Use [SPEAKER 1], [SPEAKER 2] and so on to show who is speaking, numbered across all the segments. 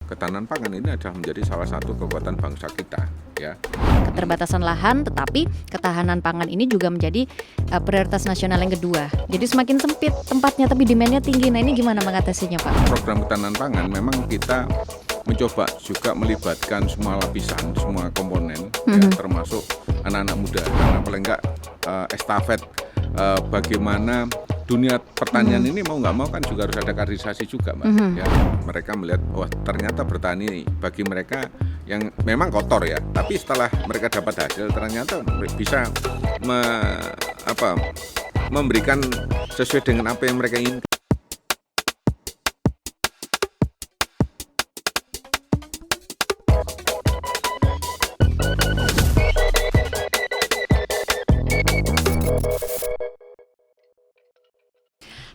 [SPEAKER 1] ketahanan pangan ini adalah menjadi salah satu kekuatan bangsa kita, ya.
[SPEAKER 2] Keterbatasan lahan, tetapi ketahanan pangan ini juga menjadi prioritas nasional yang kedua. Jadi semakin sempit tempatnya, tapi demand-nya tinggi. Nah, ini gimana mengatasinya, Pak?
[SPEAKER 1] Program ketahanan pangan memang kita mencoba juga melibatkan semua lapisan, semua komponen, ya, termasuk anak-anak muda. Karena paling enggak estafet bagaimana dunia pertanian ini mau nggak mau kan juga harus ada kaderisasi juga, Mbak. Ya, mereka melihat, wah ternyata bertani bagi mereka yang memang kotor ya, tapi setelah mereka dapat hasil ternyata bisa memberikan sesuai dengan apa yang mereka inginkan.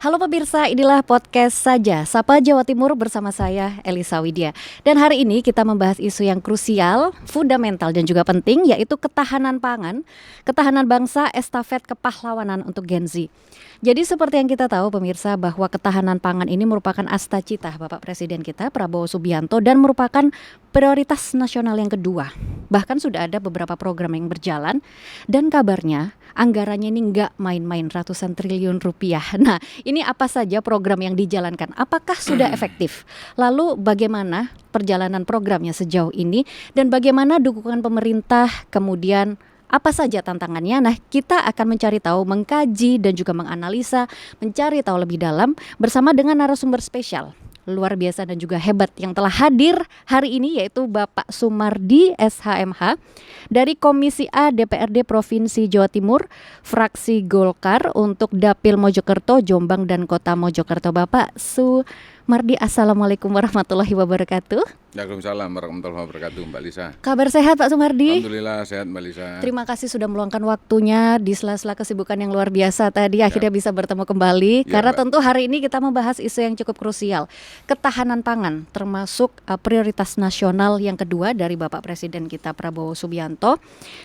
[SPEAKER 2] Halo pemirsa, inilah podcast Saja Sapa Jawa Timur bersama saya Elisa Widya. Dan hari ini kita membahas isu yang krusial, fundamental dan juga penting, yaitu ketahanan pangan, ketahanan bangsa, estafet kepahlawanan untuk Gen Z. Jadi seperti yang kita tahu pemirsa, bahwa ketahanan pangan ini merupakan asta-cita Bapak Presiden kita Prabowo Subianto dan merupakan prioritas nasional yang kedua. Bahkan sudah ada beberapa program yang berjalan dan kabarnya anggarannya ini nggak main-main, ratusan triliun rupiah. Nah, ini apa saja program yang dijalankan? Apakah sudah efektif? Lalu bagaimana perjalanan programnya sejauh ini dan bagaimana dukungan pemerintah, kemudian apa saja tantangannya? Nah, kita akan mencari tahu, mengkaji dan juga menganalisa, mencari tahu lebih dalam bersama dengan narasumber spesial luar biasa dan juga hebat yang telah hadir hari ini, yaitu Bapak Sumardi SHMH dari Komisi A DPRD Provinsi Jawa Timur, fraksi Golkar untuk Dapil Mojokerto, Jombang dan Kota Mojokerto. Bapak Sumardi, Assalamualaikum warahmatullahi wabarakatuh.
[SPEAKER 1] Waalaikumsalam warahmatullahi wabarakatuh, Mbak Lisa.
[SPEAKER 2] Kabar sehat Pak Sumardi?
[SPEAKER 1] Alhamdulillah sehat, Mbak Lisa.
[SPEAKER 2] Terima kasih sudah meluangkan waktunya di sela-sela kesibukan yang luar biasa tadi, akhirnya bisa bertemu kembali. Karena
[SPEAKER 1] Mbak,
[SPEAKER 2] tentu hari ini kita membahas isu yang cukup krusial, ketahanan pangan, termasuk prioritas nasional yang kedua dari Bapak Presiden kita Prabowo Subianto.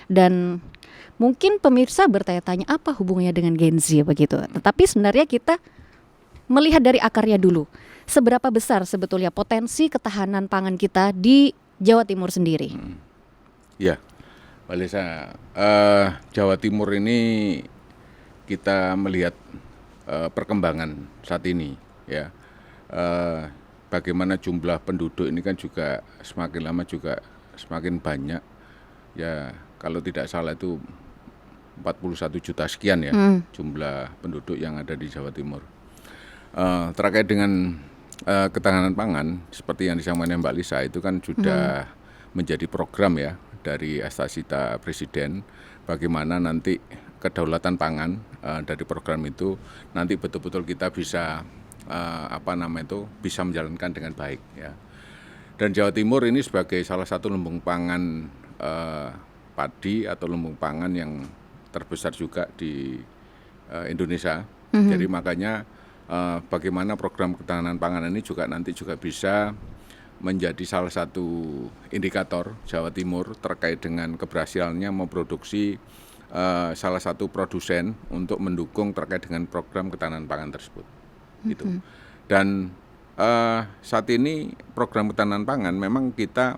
[SPEAKER 2] Dan mungkin pemirsa bertanya-tanya apa hubungannya dengan Gen Z begitu. Tetapi sebenarnya kita melihat dari akarnya dulu. Seberapa besar sebetulnya potensi ketahanan pangan kita di Jawa Timur sendiri?
[SPEAKER 1] Ya, Mbak Lisa, Jawa Timur ini kita melihat perkembangan saat ini, ya. Bagaimana jumlah penduduk ini kan juga semakin lama juga semakin banyak. Ya, kalau tidak salah itu 41 juta sekian ya jumlah penduduk yang ada di Jawa Timur. Terkait dengan ketahanan pangan seperti yang disampaikan Mbak Lisa itu kan sudah menjadi program ya dari asta-cita Presiden, bagaimana nanti kedaulatan pangan dari program itu nanti betul-betul kita bisa bisa menjalankan dengan baik ya. Dan Jawa Timur ini sebagai salah satu lumbung pangan padi atau lumbung pangan yang terbesar juga di Indonesia. Jadi makanya bagaimana program ketahanan pangan ini juga nanti juga bisa menjadi salah satu indikator Jawa Timur terkait dengan keberhasilannya memproduksi salah satu produsen untuk mendukung terkait dengan program ketahanan pangan tersebut. Gitu. Dan saat ini program ketahanan pangan memang kita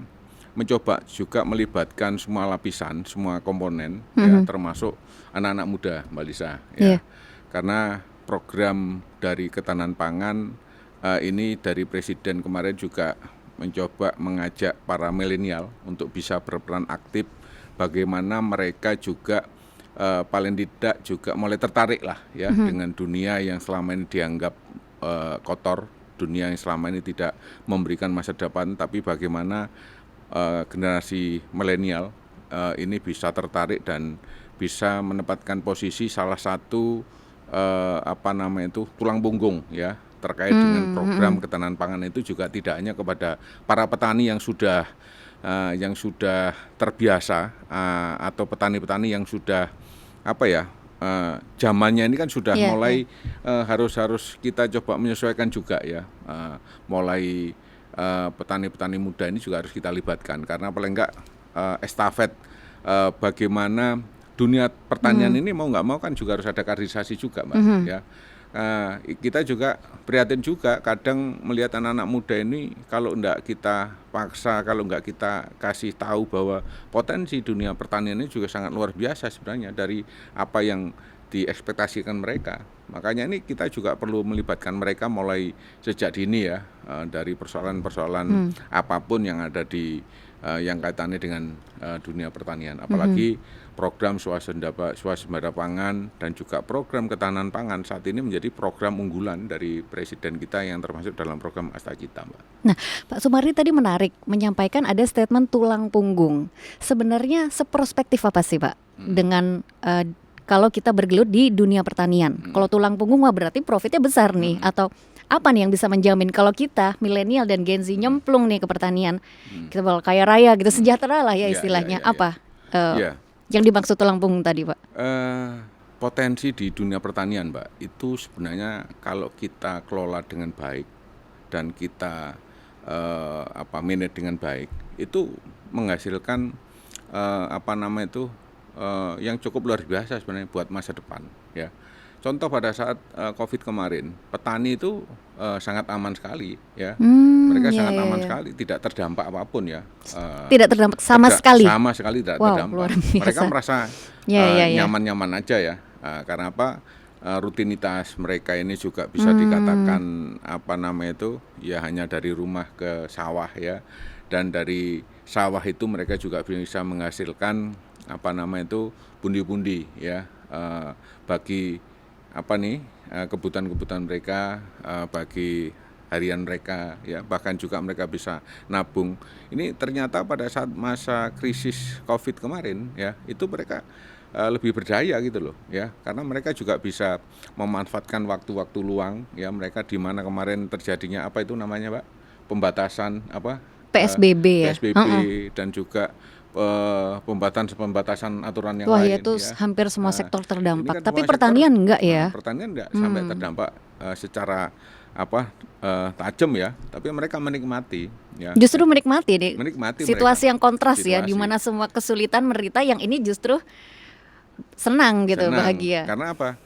[SPEAKER 1] mencoba juga melibatkan semua lapisan, semua komponen, ya, termasuk anak-anak muda, Mbak Lisa. Ya. Karena program dari ketahanan pangan ini dari Presiden kemarin juga mencoba mengajak para milenial untuk bisa berperan aktif, bagaimana mereka juga paling tidak juga mulai tertarik lah ya dengan dunia yang selama ini dianggap kotor, dunia yang selama ini tidak memberikan masa depan, tapi bagaimana generasi milenial ini bisa tertarik dan bisa menempatkan posisi salah satu tulang punggung ya terkait dengan program ketahanan pangan itu juga tidak hanya kepada para petani yang sudah terbiasa atau petani-petani yang sudah zamannya ini kan sudah mulai harus kita coba menyesuaikan juga ya, mulai petani-petani muda ini juga harus kita libatkan karena paling enggak estafet bagaimana dunia pertanian ini mau nggak mau kan juga harus ada kaderisasi juga, Mbak. Ya, Kita juga prihatin juga kadang melihat anak-anak muda ini kalau enggak kita paksa, kalau enggak kita kasih tahu bahwa potensi dunia pertanian ini juga sangat luar biasa sebenarnya dari apa yang diekspektasikan mereka. Makanya ini kita juga perlu melibatkan mereka mulai sejak dini ya, dari persoalan-persoalan apapun yang ada di yang kaitannya dengan dunia pertanian, apalagi program swasembada pangan dan juga program ketahanan pangan saat ini menjadi program unggulan dari Presiden kita yang termasuk dalam program Asta Cita, Mbak.
[SPEAKER 2] Nah, Pak Sumardi tadi menarik menyampaikan ada statement tulang punggung. Sebenarnya seprospektif apa sih Pak dengan kalau kita bergelut di dunia pertanian? Kalau tulang punggung mah berarti profitnya besar nih, atau apa nih yang bisa menjamin kalau kita milenial dan Gen Z nyemplung nih ke pertanian, kita bakal kaya raya gitu, sejahtera lah ya istilahnya. Apa yang dimaksud tulang punggung tadi, Pak?
[SPEAKER 1] Potensi di dunia pertanian, Mbak, itu sebenarnya kalau kita kelola dengan baik dan kita manage dengan baik, itu menghasilkan yang cukup luar biasa sebenarnya buat masa depan ya. Contoh pada saat COVID kemarin, petani itu sangat aman sekali ya. Mereka sangat aman sekali, tidak terdampak apapun ya.
[SPEAKER 2] Tidak terdampak sama sekali.
[SPEAKER 1] Sama sekali tidak terdampak. Mereka merasa nyaman-nyaman aja ya. Karena apa? Rutinitas mereka ini juga bisa dikatakan ya hanya dari rumah ke sawah ya. Dan dari sawah itu mereka juga bisa menghasilkan pundi-pundi ya, bagi kebutuhan-kebutuhan mereka, bagi harian mereka ya, bahkan juga mereka bisa nabung. Ini ternyata pada saat masa krisis COVID kemarin ya, itu mereka lebih berdaya gitu loh ya, karena mereka juga bisa memanfaatkan waktu-waktu luang ya mereka, di mana kemarin terjadinya Pak, pembatasan
[SPEAKER 2] PSBB ya.
[SPEAKER 1] PSBB dan juga pembatasan aturan yang lain.
[SPEAKER 2] Wah, itu ya. Hampir semua sektor terdampak. Kan tapi pertanian enggak ya?
[SPEAKER 1] Pertanian enggak sampai terdampak secara tajam ya, tapi mereka menikmati ya.
[SPEAKER 2] Justru menikmati nih.
[SPEAKER 1] Menikmati
[SPEAKER 2] situasi
[SPEAKER 1] mereka.
[SPEAKER 2] Yang kontras ya, di mana semua kesulitan menderita, yang ini justru senang gitu, bahagia.
[SPEAKER 1] Karena apa?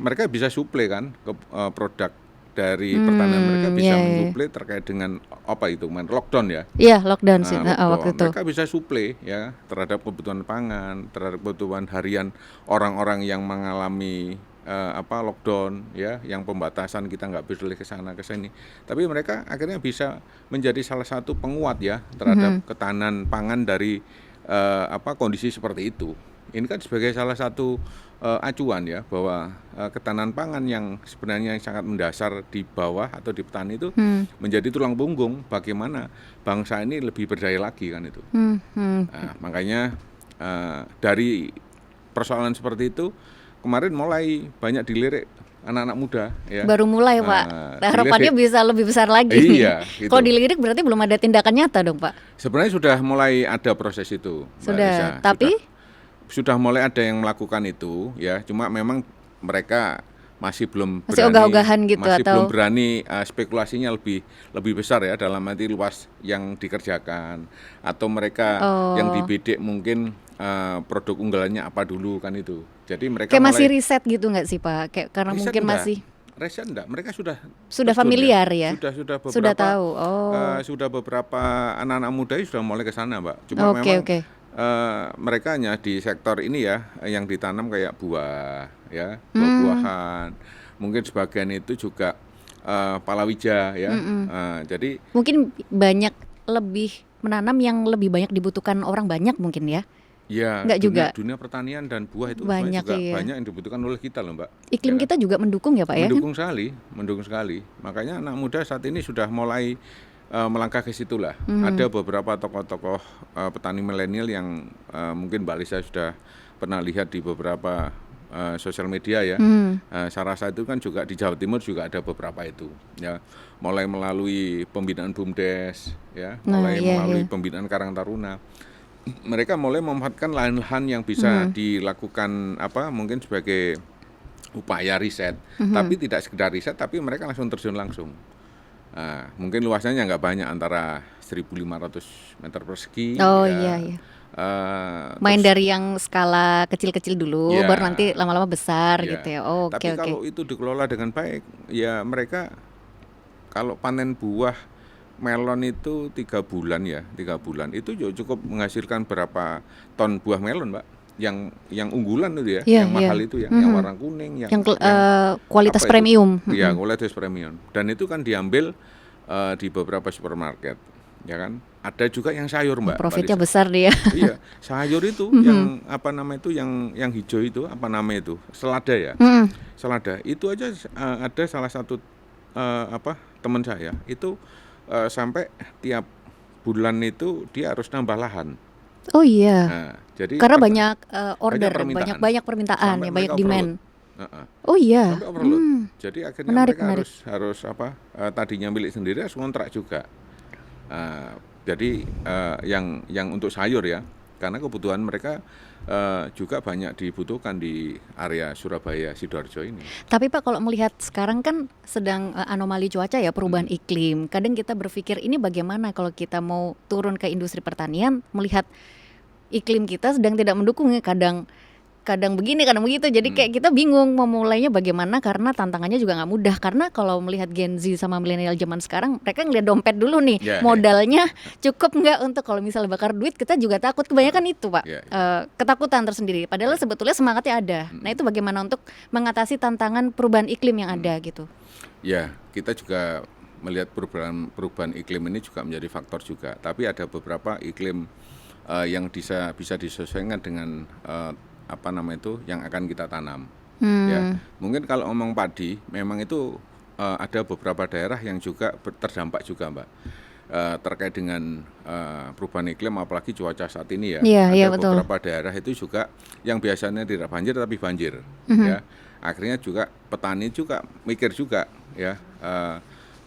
[SPEAKER 1] Mereka bisa suplai kan ke produk dari pertanian, mereka bisa mensuplai terkait dengan lockdown ya.
[SPEAKER 2] Iya, lockdown sih waktu itu.
[SPEAKER 1] Mereka bisa suplai ya terhadap kebutuhan pangan, terhadap kebutuhan harian orang-orang yang mengalami lockdown ya, yang pembatasan, kita nggak boleh ke sana ke sini. Tapi mereka akhirnya bisa menjadi salah satu penguat ya terhadap ketahanan pangan dari kondisi seperti itu. Ini kan sebagai salah satu acuan ya, bahwa ketahanan pangan yang sebenarnya sangat mendasar di bawah atau di petani itu menjadi tulang punggung bagaimana bangsa ini lebih berdaya lagi kan itu. Nah, makanya dari persoalan seperti itu kemarin mulai banyak dilirik anak-anak muda ya.
[SPEAKER 2] Baru mulai Pak, harapannya bisa lebih besar lagi.
[SPEAKER 1] Iya, gitu.
[SPEAKER 2] Kalau dilirik berarti belum ada tindakan nyata dong Pak?
[SPEAKER 1] Sebenarnya sudah mulai ada proses itu.
[SPEAKER 2] Sudah, tapi?
[SPEAKER 1] Sudah mulai ada yang melakukan itu ya, cuma memang mereka masih belum berani,
[SPEAKER 2] ogah-ogahan gitu,
[SPEAKER 1] masih
[SPEAKER 2] atau
[SPEAKER 1] belum berani, spekulasinya lebih besar ya, dalam arti luas yang dikerjakan, atau mereka yang dibidik mungkin produk unggulannya apa dulu kan itu. Jadi mereka
[SPEAKER 2] kayak masih riset gitu nggak sih Pak? Kayak karena mungkin
[SPEAKER 1] enggak.
[SPEAKER 2] masih
[SPEAKER 1] riset enggak, mereka sudah
[SPEAKER 2] familiar ya?
[SPEAKER 1] Sudah beberapa,
[SPEAKER 2] sudah tahu.
[SPEAKER 1] Sudah beberapa anak-anak muda sudah mulai ke sana, Mbak. Cuma memang mereka hanya di sektor ini ya, yang ditanam kayak buah ya, buah-buahan. Mungkin sebagian itu juga palawija ya. Jadi mungkin
[SPEAKER 2] banyak lebih menanam yang lebih banyak dibutuhkan orang banyak mungkin ya.
[SPEAKER 1] Ya, dunia pertanian dan buah itu banyak juga banyak yang dibutuhkan oleh kita loh Mbak.
[SPEAKER 2] Iklim kita juga mendukung ya Pak ya?
[SPEAKER 1] Mendukung sekali. Makanya anak muda saat ini sudah mulai melangkah ke situlah. Ada beberapa tokoh-tokoh petani milenial yang mungkin Mbak Lisa sudah pernah lihat di beberapa sosial media ya. Saya rasa itu kan juga di Jawa Timur juga ada beberapa itu ya. Mulai melalui pembinaan BUMDes ya, melalui pembinaan Karang Taruna. Mereka mulai memanfaatkan lahan-lahan yang bisa dilakukan mungkin sebagai upaya riset, tapi tidak sekedar riset, tapi mereka langsung terjun langsung. Mungkin luasnya nggak banyak, antara 1.500 meter persegi.
[SPEAKER 2] Oh iya. Main
[SPEAKER 1] Terus,
[SPEAKER 2] dari yang skala kecil-kecil dulu,
[SPEAKER 1] ya,
[SPEAKER 2] baru nanti lama-lama besar
[SPEAKER 1] ya.
[SPEAKER 2] gitu ya. Oh,
[SPEAKER 1] Tapi
[SPEAKER 2] oke.
[SPEAKER 1] kalau itu dikelola dengan baik, ya mereka kalau panen buah melon itu 3 bulan ya, 3 bulan itu cukup menghasilkan berapa ton buah melon, Mbak? Yang unggulan itu ya,
[SPEAKER 2] Iya,
[SPEAKER 1] yang
[SPEAKER 2] iya.
[SPEAKER 1] mahal itu ya, yang warna kuning, yang
[SPEAKER 2] Kualitas
[SPEAKER 1] apa itu?
[SPEAKER 2] premium.
[SPEAKER 1] Ya, kualitas premium. Dan itu kan diambil di beberapa supermarket, ya kan? Ada juga yang sayur, Mbak
[SPEAKER 2] Profitnya
[SPEAKER 1] Lisa.
[SPEAKER 2] besar dia.
[SPEAKER 1] Iya, sayur itu yang apa nama itu, yang hijau itu apa nama itu? Selada ya. Selada itu aja ada salah satu teman saya itu sampai tiap bulan itu dia harus nambah lahan.
[SPEAKER 2] Oh iya.
[SPEAKER 1] Nah, jadi
[SPEAKER 2] Karena banyak order,
[SPEAKER 1] permintaan.
[SPEAKER 2] banyak permintaan,
[SPEAKER 1] Sampai
[SPEAKER 2] ya, banyak
[SPEAKER 1] mereka
[SPEAKER 2] demand.
[SPEAKER 1] overload.
[SPEAKER 2] Oh iya.
[SPEAKER 1] Sampai overload. Jadi akhirnya
[SPEAKER 2] Menarik,
[SPEAKER 1] mereka harus tadinya milik sendiri harus kontrak juga. Jadi yang untuk sayur ya, karena kebutuhan mereka juga banyak dibutuhkan di area Surabaya, Sidoarjo ini.
[SPEAKER 2] Tapi Pak, kalau melihat sekarang kan sedang anomali cuaca ya, perubahan iklim. Kadang kita berpikir ini bagaimana kalau kita mau turun ke industri pertanian, melihat iklim kita sedang tidak mendukung ya, kadang begini, kadang begitu. Jadi kayak kita bingung mau mulainya bagaimana, karena tantangannya juga nggak mudah. Karena kalau melihat Gen Z sama milenial zaman sekarang, mereka ngeliat dompet dulu nih, modalnya cukup nggak untuk kalau misalnya bakar duit. Kita juga takut, kebanyakan itu Pak, ketakutan tersendiri. Padahal sebetulnya semangatnya ada. Nah itu bagaimana untuk mengatasi tantangan perubahan iklim yang ada gitu?
[SPEAKER 1] Ya, kita juga melihat perubahan iklim ini juga menjadi faktor juga. Tapi ada beberapa iklim yang bisa disesuaikan dengan yang akan kita tanam. Ya, mungkin kalau ngomong padi, memang itu ada beberapa daerah yang juga terdampak juga, Mbak, terkait dengan perubahan iklim, apalagi cuaca saat ini ya. Ada beberapa daerah itu juga yang biasanya tidak banjir tapi banjir. Ya, akhirnya juga petani juga mikir juga ya,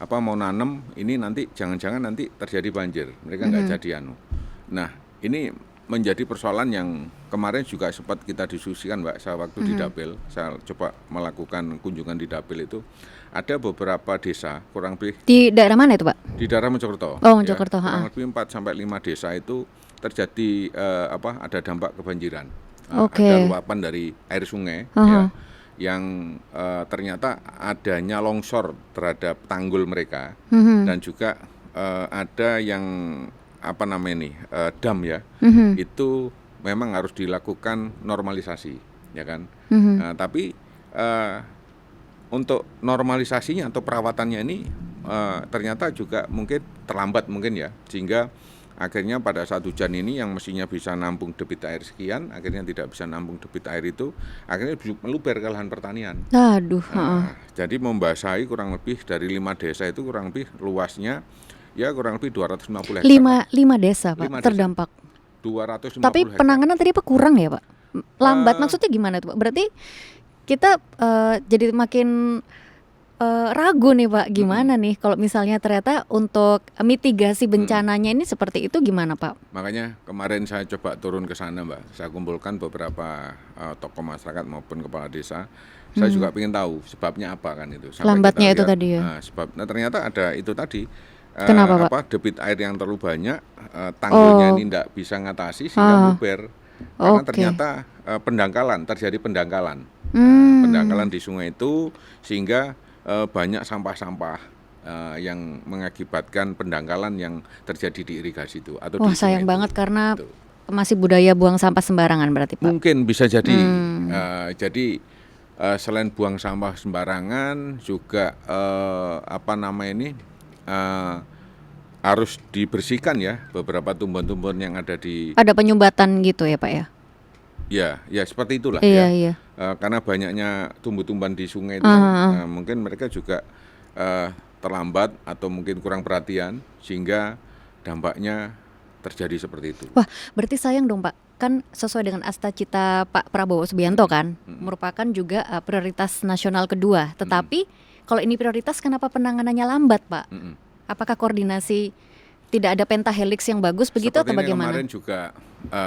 [SPEAKER 1] mau nanam ini nanti jangan-jangan nanti terjadi banjir, mereka nggak jadi Nah, ini menjadi persoalan yang kemarin juga sempat kita diskusikan, Mbak. Saya waktu di Dapil, saya coba melakukan kunjungan di Dapil itu, ada beberapa desa, kurang lebih
[SPEAKER 2] di daerah mana itu, Pak?
[SPEAKER 1] Di daerah Mojokerto.
[SPEAKER 2] Oh, Mojokerto.
[SPEAKER 1] Kurang lebih 4-5 desa itu terjadi ada dampak kebanjiran. Ada luapan dari air sungai ya, yang ternyata adanya longsor terhadap tanggul mereka, dan juga ada yang dam ya, itu memang harus dilakukan normalisasi, ya kan. Tapi untuk normalisasinya atau perawatannya ini ternyata juga mungkin terlambat mungkin ya, sehingga akhirnya pada saat hujan ini yang mestinya bisa nampung debit air sekian, akhirnya tidak bisa nampung debit air itu, akhirnya meluber ke lahan pertanian. Jadi membasahi kurang lebih dari 5 desa itu, kurang lebih luasnya ya kurang lebih 250 hektar.
[SPEAKER 2] 5 desa Pak terdampak.
[SPEAKER 1] 250
[SPEAKER 2] Tapi
[SPEAKER 1] hektar.
[SPEAKER 2] penanganan tadi Pak kurang ya Pak? Lambat maksudnya gimana tuh Pak? Berarti kita jadi makin ragu nih Pak, gimana nih kalau misalnya ternyata untuk mitigasi bencananya ini seperti itu gimana Pak?
[SPEAKER 1] Makanya kemarin saya coba turun ke sana, Mbak. Saya kumpulkan beberapa tokoh masyarakat maupun kepala desa. Saya juga ingin tahu sebabnya apa kan itu. Sampai
[SPEAKER 2] lambatnya itu
[SPEAKER 1] lihat,
[SPEAKER 2] tadi ya.
[SPEAKER 1] Ternyata ada itu tadi.
[SPEAKER 2] Kenapa Pak?
[SPEAKER 1] Debit air yang terlalu banyak, tanggulnya ini tidak bisa ngatasi sehingga luber. Karena ternyata terjadi pendangkalan. Pendangkalan di sungai itu sehingga banyak sampah-sampah yang mengakibatkan pendangkalan yang terjadi di irigasi itu atau di
[SPEAKER 2] sayang
[SPEAKER 1] sungai
[SPEAKER 2] banget
[SPEAKER 1] itu.
[SPEAKER 2] Karena masih budaya buang sampah sembarangan berarti Pak.
[SPEAKER 1] Mungkin bisa jadi. Jadi selain buang sampah sembarangan juga harus dibersihkan ya beberapa tumbuhan-tumbuhan yang ada di.
[SPEAKER 2] Ada penyumbatan gitu ya Pak ya?
[SPEAKER 1] Ya seperti itulah
[SPEAKER 2] Iya.
[SPEAKER 1] Karena banyaknya tumbuh-tumbuhan di sungai itu mungkin mereka juga terlambat atau mungkin kurang perhatian sehingga dampaknya terjadi seperti itu.
[SPEAKER 2] Wah, berarti sayang dong Pak. Kan sesuai dengan Astacita Pak Prabowo Subianto kan, merupakan juga prioritas nasional kedua. Tetapi kalau ini prioritas, kenapa penanganannya lambat Pak? Apakah koordinasi tidak ada pentahelix yang bagus begitu
[SPEAKER 1] seperti
[SPEAKER 2] atau bagaimana?
[SPEAKER 1] Kemarin juga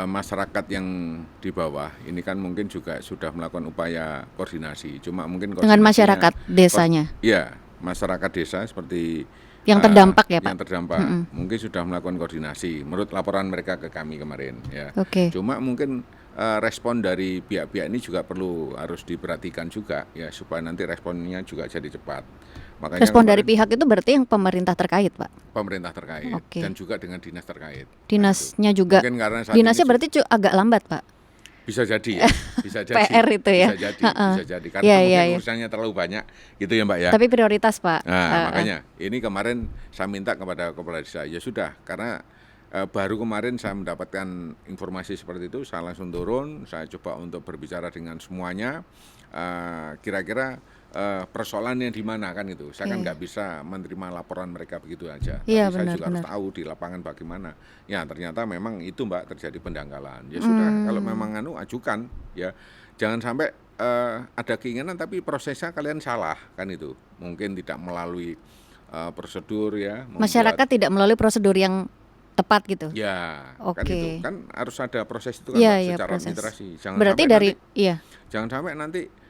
[SPEAKER 1] masyarakat yang di bawah ini kan mungkin juga sudah melakukan upaya koordinasi. Cuma mungkin
[SPEAKER 2] dengan masyarakat desanya.
[SPEAKER 1] Iya, masyarakat desa seperti
[SPEAKER 2] Yang terdampak ya Pak?
[SPEAKER 1] Yang terdampak mungkin sudah melakukan koordinasi menurut laporan mereka ke kami kemarin ya.
[SPEAKER 2] Oke.
[SPEAKER 1] Cuma mungkin respon dari pihak-pihak ini juga harus diperhatikan juga ya, supaya nanti responnya juga jadi cepat. Makanya
[SPEAKER 2] Respon dari pihak itu berarti yang pemerintah terkait Pak?
[SPEAKER 1] pemerintah terkait
[SPEAKER 2] Oke.
[SPEAKER 1] dan juga dengan dinas terkait.
[SPEAKER 2] Dinasnya juga.
[SPEAKER 1] Mungkin karena saat
[SPEAKER 2] Dinasnya
[SPEAKER 1] ini
[SPEAKER 2] berarti agak lambat Pak?
[SPEAKER 1] bisa jadi ya, bisa jadi.
[SPEAKER 2] PR itu ya.
[SPEAKER 1] Bisa jadi karena
[SPEAKER 2] Iya,
[SPEAKER 1] mungkin
[SPEAKER 2] iya.
[SPEAKER 1] urusannya terlalu banyak gitu ya Mbak ya.
[SPEAKER 2] Tapi prioritas Pak.
[SPEAKER 1] Nah, makanya ini kemarin saya minta kepada kepala desa, ya sudah, karena baru kemarin saya mendapatkan informasi seperti itu, saya langsung turun, saya coba untuk berbicara dengan semuanya, kira-kira persoalannya di mana kan itu. Saya kan nggak bisa menerima laporan mereka begitu aja,
[SPEAKER 2] Iya,
[SPEAKER 1] tapi saya
[SPEAKER 2] benar,
[SPEAKER 1] juga
[SPEAKER 2] benar.
[SPEAKER 1] harus tahu di lapangan bagaimana. Ya ternyata memang itu Mbak terjadi pendangkalan. Ya sudah, kalau memang ajukan ya, jangan sampai ada keinginan tapi prosesnya kalian salah kan itu. Mungkin tidak melalui prosedur ya.
[SPEAKER 2] Masyarakat tidak melalui prosedur yang tepat gitu.
[SPEAKER 1] Ya, kan
[SPEAKER 2] Oke.
[SPEAKER 1] itu kan harus ada proses itu kan
[SPEAKER 2] Iya,
[SPEAKER 1] Mbak,
[SPEAKER 2] iya,
[SPEAKER 1] secara
[SPEAKER 2] proses.
[SPEAKER 1] administrasi.
[SPEAKER 2] Berarti dari
[SPEAKER 1] Jangan sampai nanti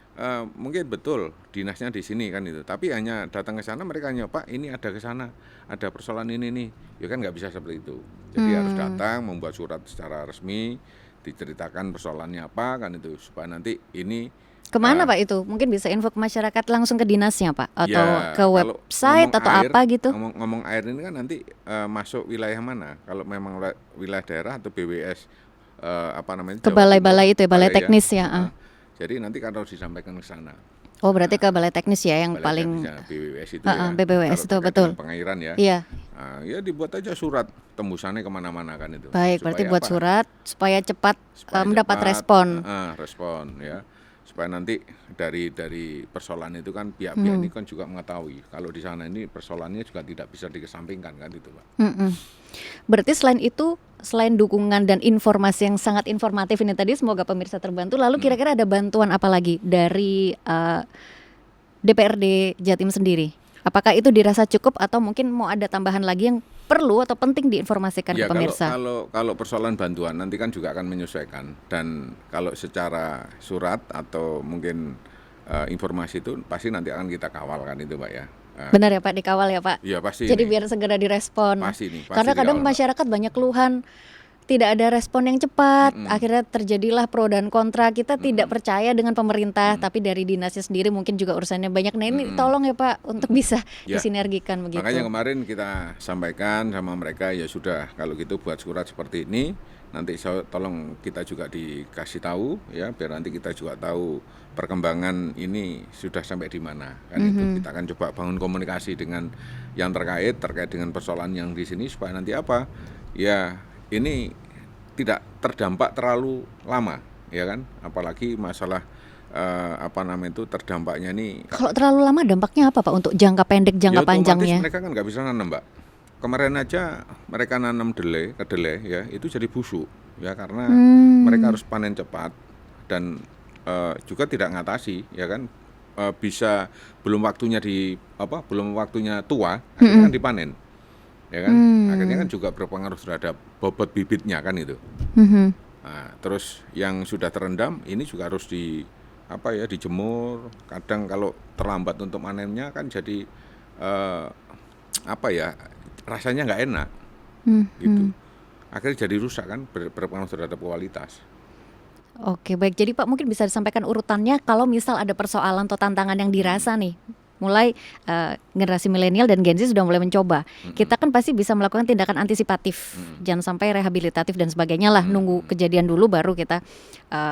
[SPEAKER 1] mungkin betul dinasnya di sini kan itu, tapi hanya datang ke sana mereka hanya Pak ini ada ke sana, ada persoalan ini nih, ya kan nggak bisa seperti itu. Jadi harus datang membuat surat secara resmi, diceritakan persoalannya apa kan itu, supaya nanti ini
[SPEAKER 2] kemana Pak itu? Mungkin bisa info ke masyarakat langsung ke dinasnya Pak? Atau
[SPEAKER 1] ya,
[SPEAKER 2] ke
[SPEAKER 1] kalau
[SPEAKER 2] website
[SPEAKER 1] ngomong
[SPEAKER 2] atau
[SPEAKER 1] air,
[SPEAKER 2] apa gitu?
[SPEAKER 1] Ngomong air ini kan nanti masuk wilayah mana? Kalau memang wilayah daerah atau BWS apa namanya?
[SPEAKER 2] Ke
[SPEAKER 1] Jawa
[SPEAKER 2] balai-balai
[SPEAKER 1] Timur,
[SPEAKER 2] itu ya, balai teknis ya.
[SPEAKER 1] Jadi nanti kan harus disampaikan ke sana.
[SPEAKER 2] Oh berarti ke balai teknis ya yang
[SPEAKER 1] Balai
[SPEAKER 2] paling
[SPEAKER 1] teknisnya, BWS itu ya.
[SPEAKER 2] BBWS
[SPEAKER 1] Kalau
[SPEAKER 2] itu
[SPEAKER 1] terkait
[SPEAKER 2] betul.
[SPEAKER 1] dengan pengairan ya.
[SPEAKER 2] Iya.
[SPEAKER 1] Ya dibuat aja surat tembusannya kemana-mana kan itu.
[SPEAKER 2] Baik, berarti
[SPEAKER 1] Supaya
[SPEAKER 2] buat
[SPEAKER 1] apa?
[SPEAKER 2] surat supaya cepat
[SPEAKER 1] Supaya
[SPEAKER 2] mendapat
[SPEAKER 1] cepat,
[SPEAKER 2] respon.
[SPEAKER 1] respon ya, supaya nanti dari persoalan itu kan pihak-pihak ini kan juga mengetahui kalau di sana ini persoalannya juga tidak bisa dikesampingkan kan itu Pak.
[SPEAKER 2] Berarti selain itu, selain dukungan dan informasi yang sangat informatif ini tadi, semoga pemirsa terbantu. Lalu kira-kira ada bantuan apa lagi dari DPRD Jatim sendiri? Apakah itu dirasa cukup atau mungkin mau ada tambahan lagi yang perlu atau penting diinformasikan
[SPEAKER 1] Ya
[SPEAKER 2] ke pemirsa?
[SPEAKER 1] kalau persoalan bantuan nanti kan juga akan menyesuaikan, dan kalau secara surat atau mungkin informasi itu pasti nanti akan kita kawal kan itu Pak ya.
[SPEAKER 2] Benar ya Pak, dikawal ya Pak?
[SPEAKER 1] Iya pasti.
[SPEAKER 2] Jadi
[SPEAKER 1] ini.
[SPEAKER 2] biar segera direspon.
[SPEAKER 1] Pasti
[SPEAKER 2] Karena kadang
[SPEAKER 1] dikawal, Pak.
[SPEAKER 2] masyarakat banyak keluhan, tidak ada respon yang cepat. Akhirnya terjadilah pro dan kontra. Kita tidak percaya dengan pemerintah, tapi dari dinasnya sendiri mungkin juga urusannya banyak. Nah ini tolong ya Pak untuk bisa
[SPEAKER 1] Ya.
[SPEAKER 2] disinergikan begitu.
[SPEAKER 1] Makanya kemarin kita sampaikan sama mereka, ya sudah kalau gitu buat surat seperti ini, nanti tolong kita juga dikasih tahu ya, biar nanti kita juga tahu perkembangan ini sudah sampai di mana kan itu. Kita akan coba bangun komunikasi dengan yang terkait dengan persoalan yang di sini, supaya nanti apa ya, ini tidak terdampak terlalu lama ya kan, apalagi masalah itu terdampaknya ini.
[SPEAKER 2] Kalau terlalu lama dampaknya apa Pak untuk jangka pendek, jangka
[SPEAKER 1] Ya, otomatis
[SPEAKER 2] panjangnya?
[SPEAKER 1] mereka kan nggak bisa nanam Mbak. Kemarin aja mereka nanam kedelai ya, itu jadi busuk ya, karena mereka harus panen cepat dan juga tidak ngatasi ya kan, bisa belum waktunya tua akhirnya kan dipanen ya kan, akhirnya kan juga berpengaruh terhadap bobot bibitnya kan itu. Nah, terus yang sudah terendam ini juga harus dijemur. Kadang kalau terlambat untuk manennya kan jadi rasanya nggak enak gitu. Akhirnya jadi rusak kan, berpengaruh terhadap kualitas.
[SPEAKER 2] Oke baik, jadi Pak mungkin bisa disampaikan urutannya kalau misal ada persoalan atau tantangan yang dirasa nih, mulai generasi milenial dan Gen Z sudah mulai mencoba. Kita kan pasti bisa melakukan tindakan antisipatif, jangan sampai rehabilitatif dan sebagainya lah, nunggu kejadian dulu baru kita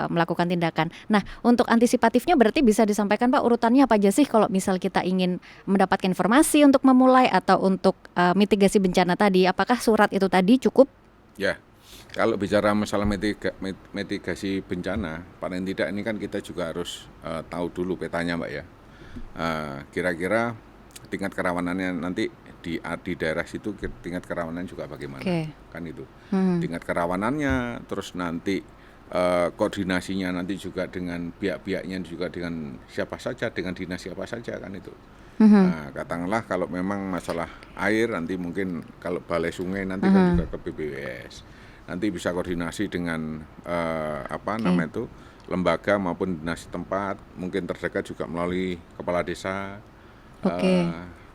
[SPEAKER 2] melakukan tindakan. Nah untuk antisipatifnya berarti bisa disampaikan Pak urutannya apa aja sih kalau misal kita ingin mendapatkan informasi untuk memulai atau untuk mitigasi bencana tadi, apakah surat itu tadi cukup?
[SPEAKER 1] Ya, kalau bicara masalah mitigasi bencana, paling tidak ini kan kita juga harus tahu dulu petanya Mbak ya. Kira-kira tingkat kerawanannya nanti di daerah situ, tingkat kerawanan juga bagaimana, kan itu. Tingkat kerawanannya, terus nanti koordinasinya nanti juga dengan pihak-pihaknya, juga dengan siapa saja, dengan dinas siapa saja kan itu. Nah, katakanlah kalau memang masalah air nanti mungkin kalau balai sungai nanti kan juga ke BBWS. Nanti bisa koordinasi dengan lembaga maupun dinas tempat, mungkin terdekat juga melalui kepala desa.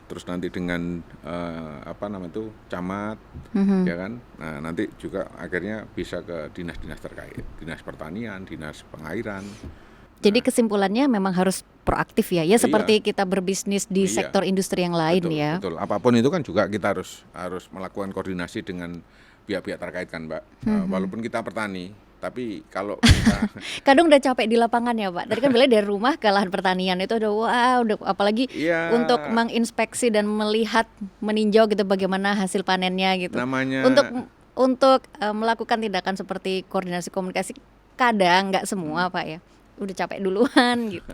[SPEAKER 1] terus nanti dengan camat, ya kan. Nah, nanti juga akhirnya bisa ke dinas-dinas terkait, dinas pertanian, dinas pengairan.
[SPEAKER 2] Jadi kesimpulannya memang harus proaktif ya, seperti
[SPEAKER 1] Iya.
[SPEAKER 2] kita berbisnis di sektor industri yang lain
[SPEAKER 1] Betul,
[SPEAKER 2] ya.
[SPEAKER 1] betul. Apapun itu kan juga kita harus melakukan koordinasi dengan pihak-pihak terkait kan, Mbak. Walaupun kita petani, tapi kalau kita
[SPEAKER 2] Kadang udah capek di lapangan ya Pak. Tadi kan bilangnya dari rumah ke lahan pertanian itu udah apalagi
[SPEAKER 1] ya
[SPEAKER 2] untuk menginspeksi dan melihat, meninjau gitu bagaimana hasil panennya gitu.
[SPEAKER 1] namanya
[SPEAKER 2] Untuk melakukan tindakan seperti koordinasi komunikasi kadang nggak semua Pak ya. Udah capek duluan gitu.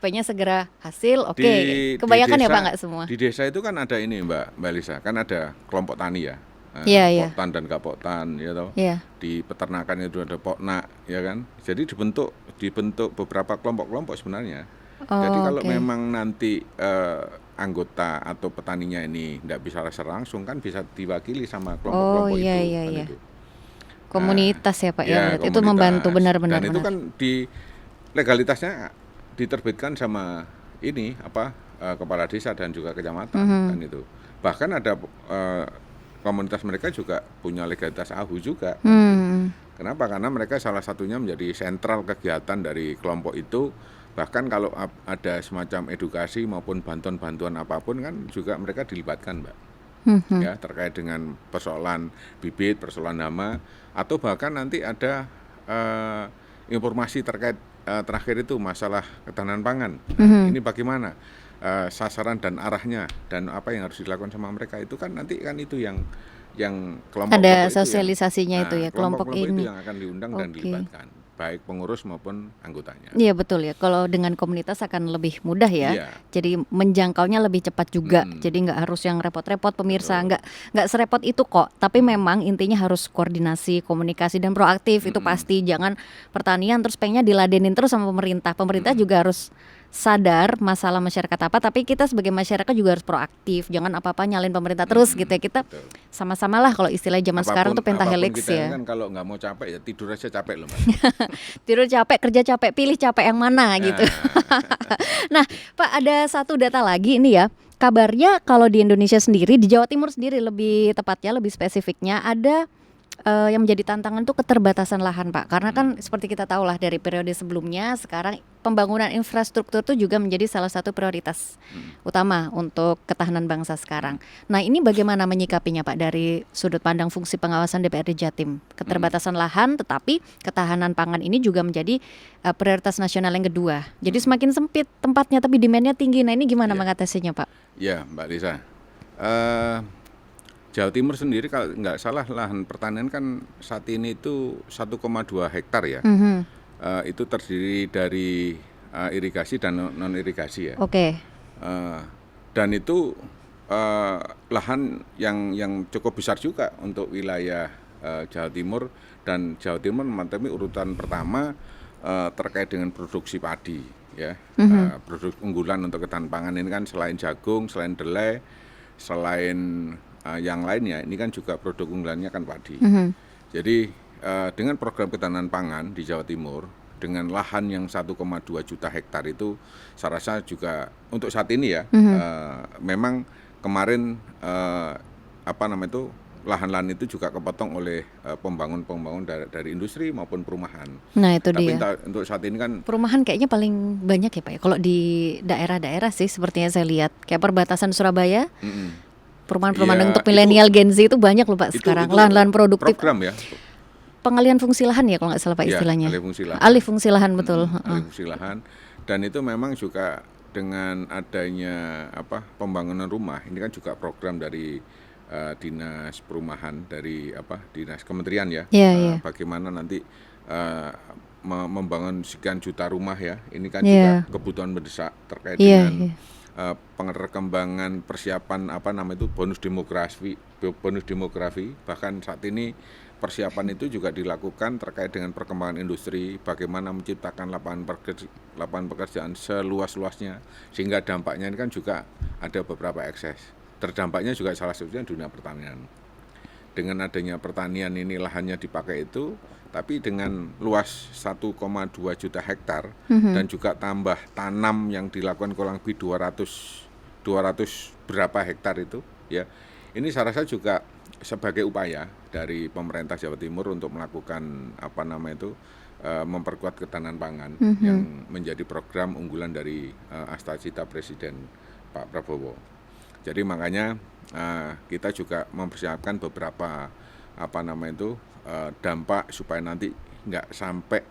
[SPEAKER 2] Pengennya segera hasil, oke.
[SPEAKER 1] di
[SPEAKER 2] Kebanyakan ya
[SPEAKER 1] desa,
[SPEAKER 2] Pak nggak semua.
[SPEAKER 1] di desa itu kan ada ini Mbak Lisa, kan ada kelompok tani ya.
[SPEAKER 2] Iya, iya.
[SPEAKER 1] Poktan dan Kapoktan, ya toh.
[SPEAKER 2] Iya.
[SPEAKER 1] Di peternakan itu ada Poknak, ya kan. Jadi dibentuk beberapa kelompok-kelompok sebenarnya. Jadi kalau memang nanti anggota atau petaninya ini tidak bisa langsung kan bisa diwakili sama kelompok-kelompok itu.
[SPEAKER 2] Iya.
[SPEAKER 1] Itu.
[SPEAKER 2] Komunitas ya Pak ya, berarti itu
[SPEAKER 1] komunitas.
[SPEAKER 2] membantu benar-benar.
[SPEAKER 1] Dan itu kan di legalitasnya diterbitkan sama ini kepala desa dan juga kecamatan kan itu. Bahkan ada komunitas mereka juga punya legalitas AHU juga. Kenapa? Karena mereka salah satunya menjadi sentral kegiatan dari kelompok itu. Bahkan kalau ada semacam edukasi maupun bantuan-bantuan apapun kan juga mereka dilibatkan, Mbak. Ya, terkait dengan persoalan bibit, persoalan nama, atau bahkan nanti ada informasi terkait terakhir itu masalah ketahanan pangan. Ini bagaimana sasaran dan arahnya dan apa yang harus dilakukan sama mereka itu kan nanti kan itu yang kelompok
[SPEAKER 2] ada sosialisasinya itu ya, kelompok ini
[SPEAKER 1] itu yang akan diundang dan dilibatkan, baik pengurus maupun anggotanya.
[SPEAKER 2] Iya betul ya, kalau dengan komunitas akan lebih mudah ya.
[SPEAKER 1] Iya.
[SPEAKER 2] Jadi menjangkaunya lebih cepat juga. Jadi nggak harus yang repot-repot pemirsa, nggak serepot itu kok. Tapi memang intinya harus koordinasi, komunikasi dan proaktif itu pasti. Jangan pertanian terus pengennya diladenin terus sama pemerintah. Pemerintah juga harus sadar masalah masyarakat apa, tapi kita sebagai masyarakat juga harus proaktif. Jangan apa-apa nyalin pemerintah terus gitu ya. Kita sama-sama lah kalau istilah zaman sekarang tuh pentahelix ya.
[SPEAKER 1] Kan kalau nggak mau capek ya tidur aja capek loh, Mbak.
[SPEAKER 2] Tidur capek, kerja capek, pilih capek yang mana gitu. Nah, Pak, ada satu data lagi ini ya. Kabarnya kalau di Indonesia sendiri, di Jawa Timur sendiri lebih tepatnya, lebih spesifiknya ada yang menjadi tantangan tuh keterbatasan lahan, Pak. Karena kan seperti kita tahu lah dari periode sebelumnya, sekarang pembangunan infrastruktur itu juga menjadi salah satu prioritas utama untuk ketahanan bangsa sekarang. Nah, ini bagaimana menyikapinya, Pak, dari sudut pandang fungsi pengawasan DPRD Jatim? Keterbatasan lahan, tetapi ketahanan pangan ini juga menjadi prioritas nasional yang kedua. Jadi semakin sempit tempatnya, tapi demand-nya tinggi. Nah, ini gimana mengatasinya, Pak?
[SPEAKER 1] Ya, Mbak Lisa. Jawa Timur sendiri kalau nggak salah lahan pertanian kan saat ini itu 1,2 hektar ya. Itu terdiri dari irigasi dan non irigasi ya.
[SPEAKER 2] Oke.
[SPEAKER 1] Dan itu lahan yang cukup besar juga untuk wilayah Jawa Timur, dan Jawa Timur menempati urutan pertama terkait dengan produksi padi ya. Produk unggulan untuk ketahanan pangan ini kan selain jagung, selain delai, selain yang lainnya, ini kan juga produk unggulannya kan padi. Jadi dengan program ketahanan pangan di Jawa Timur dengan lahan yang 1,2 juta hektar itu, saya rasa juga untuk saat ini ya, memang kemarin lahan-lahan itu juga kepotong oleh pembangun dari industri maupun perumahan.
[SPEAKER 2] Nah itu
[SPEAKER 1] Tapi
[SPEAKER 2] dia.
[SPEAKER 1] untuk saat ini kan
[SPEAKER 2] perumahan kayaknya paling banyak ya Pak ya. Kalau di daerah-daerah sih sepertinya saya lihat kayak perbatasan Surabaya. Perumahan-perumahan
[SPEAKER 1] ya,
[SPEAKER 2] untuk milenial Gen Z itu banyak loh Pak sekarang. Lahan-lahan produktif.
[SPEAKER 1] Program ya.
[SPEAKER 2] Pengalihan fungsi lahan ya kalau nggak salah Pak istilahnya.
[SPEAKER 1] Alih
[SPEAKER 2] fungsi lahan betul.
[SPEAKER 1] Alih fungsi lahan. Dan itu memang juga dengan adanya pembangunan rumah, ini kan juga program dari dinas perumahan, dari dinas kementerian ya. Bagaimana nanti membangun sekian juta rumah ya. Ini kan juga kebutuhan mendesak terkait dengan pengembangan persiapan bonus demografi. Bahkan saat ini persiapan itu juga dilakukan terkait dengan perkembangan industri, bagaimana menciptakan lapangan pekerjaan seluas-luasnya, sehingga dampaknya ini kan juga ada beberapa ekses. Terdampaknya juga salah satunya dunia pertanian. Dengan adanya pertanian ini lahannya dipakai itu, tapi dengan luas 1,2 juta hektar dan juga tambah tanam yang dilakukan kurang lebih 200 berapa hektar itu ya. Ini saya rasa juga sebagai upaya dari pemerintah Jawa Timur untuk melakukan memperkuat ketahanan pangan yang menjadi program unggulan dari Astacita Presiden Pak Prabowo. Jadi makanya kita juga mempersiapkan beberapa dampak supaya nanti nggak sampai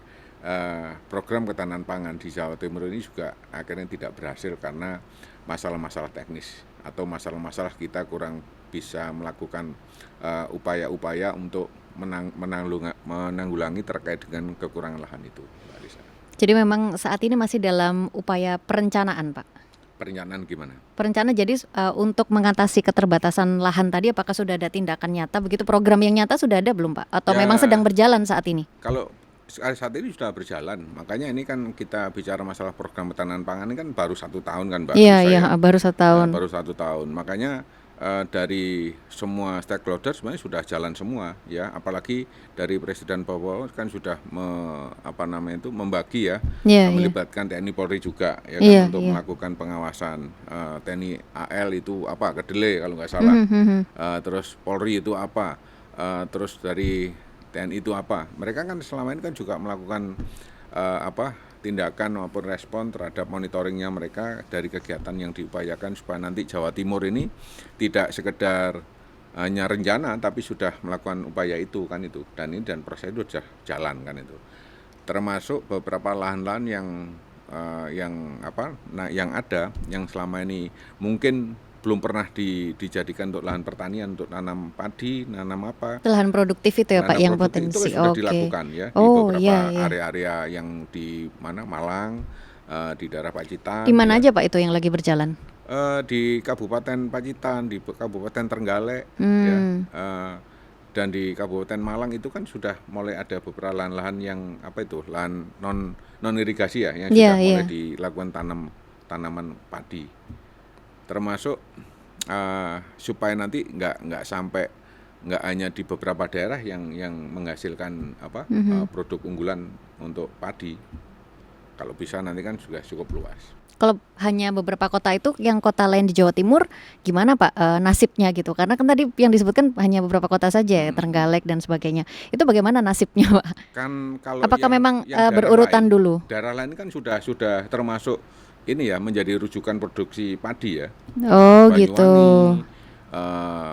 [SPEAKER 1] program ketahanan pangan di Jawa Timur ini juga akhirnya tidak berhasil karena masalah-masalah teknis atau masalah-masalah kita kurang bisa melakukan upaya-upaya untuk menanggulangi terkait dengan kekurangan lahan itu, Mbak Lisa.
[SPEAKER 2] Jadi memang saat ini masih dalam upaya perencanaan, Pak.
[SPEAKER 1] Perencanaan gimana?
[SPEAKER 2] Perencanaan jadi untuk mengatasi keterbatasan lahan tadi, apakah sudah ada tindakan nyata begitu? Program yang nyata sudah ada belum, Pak? Atau memang sedang berjalan saat ini?
[SPEAKER 1] Kalau saat ini sudah berjalan, makanya ini kan kita bicara masalah program ketahanan pangan ini kan baru 1 tahun kan, Mbak.
[SPEAKER 2] Iya, baru 1 tahun.
[SPEAKER 1] Baru 1 tahun, makanya dari semua stakeholder sebenarnya sudah jalan semua ya, apalagi dari Presiden Prabowo kan sudah membagi ya, melibatkan TNI Polri juga ya kan, untuk melakukan pengawasan. TNI AL itu apa, kedelai kalau nggak salah, terus Polri itu apa, terus dari TNI itu apa. Mereka kan selama ini kan juga melakukan tindakan maupun respon terhadap monitoringnya mereka dari kegiatan yang diupayakan supaya nanti Jawa Timur ini tidak sekedar hanya rencana tapi sudah melakukan upaya itu kan itu, dan prosedur sudah jalan kan itu, termasuk beberapa lahan-lahan yang ada yang selama ini mungkin belum pernah dijadikan untuk lahan pertanian, untuk nanam padi, nanam apa.
[SPEAKER 2] Lahan produktif itu ya Pak, yang potensi.
[SPEAKER 1] Itu sudah dilakukan ya di beberapa area-area yang di mana Malang, di daerah Pacitan.
[SPEAKER 2] Di mana aja Pak itu yang lagi berjalan?
[SPEAKER 1] Di Kabupaten Pacitan, di Kabupaten Trenggalek, dan di Kabupaten Malang itu kan sudah mulai ada beberapa lahan-lahan yang lahan non irigasi ya, yang sudah mulai dilakukan tanaman padi. Termasuk supaya nanti nggak sampai nggak hanya di beberapa daerah yang menghasilkan produk unggulan untuk padi. Kalau bisa nanti kan sudah cukup luas.
[SPEAKER 2] Kalau hanya beberapa kota itu, yang kota lain di Jawa Timur gimana Pak nasibnya gitu? Karena kan tadi yang disebutkan hanya beberapa kota saja ya, Trenggalek dan sebagainya. Itu bagaimana nasibnya Pak?
[SPEAKER 1] Kan kalau
[SPEAKER 2] apakah memang berurutan dulu?
[SPEAKER 1] Daerah lain kan sudah termasuk ini ya, menjadi rujukan produksi padi ya.
[SPEAKER 2] Oh Banyuwangi, gitu.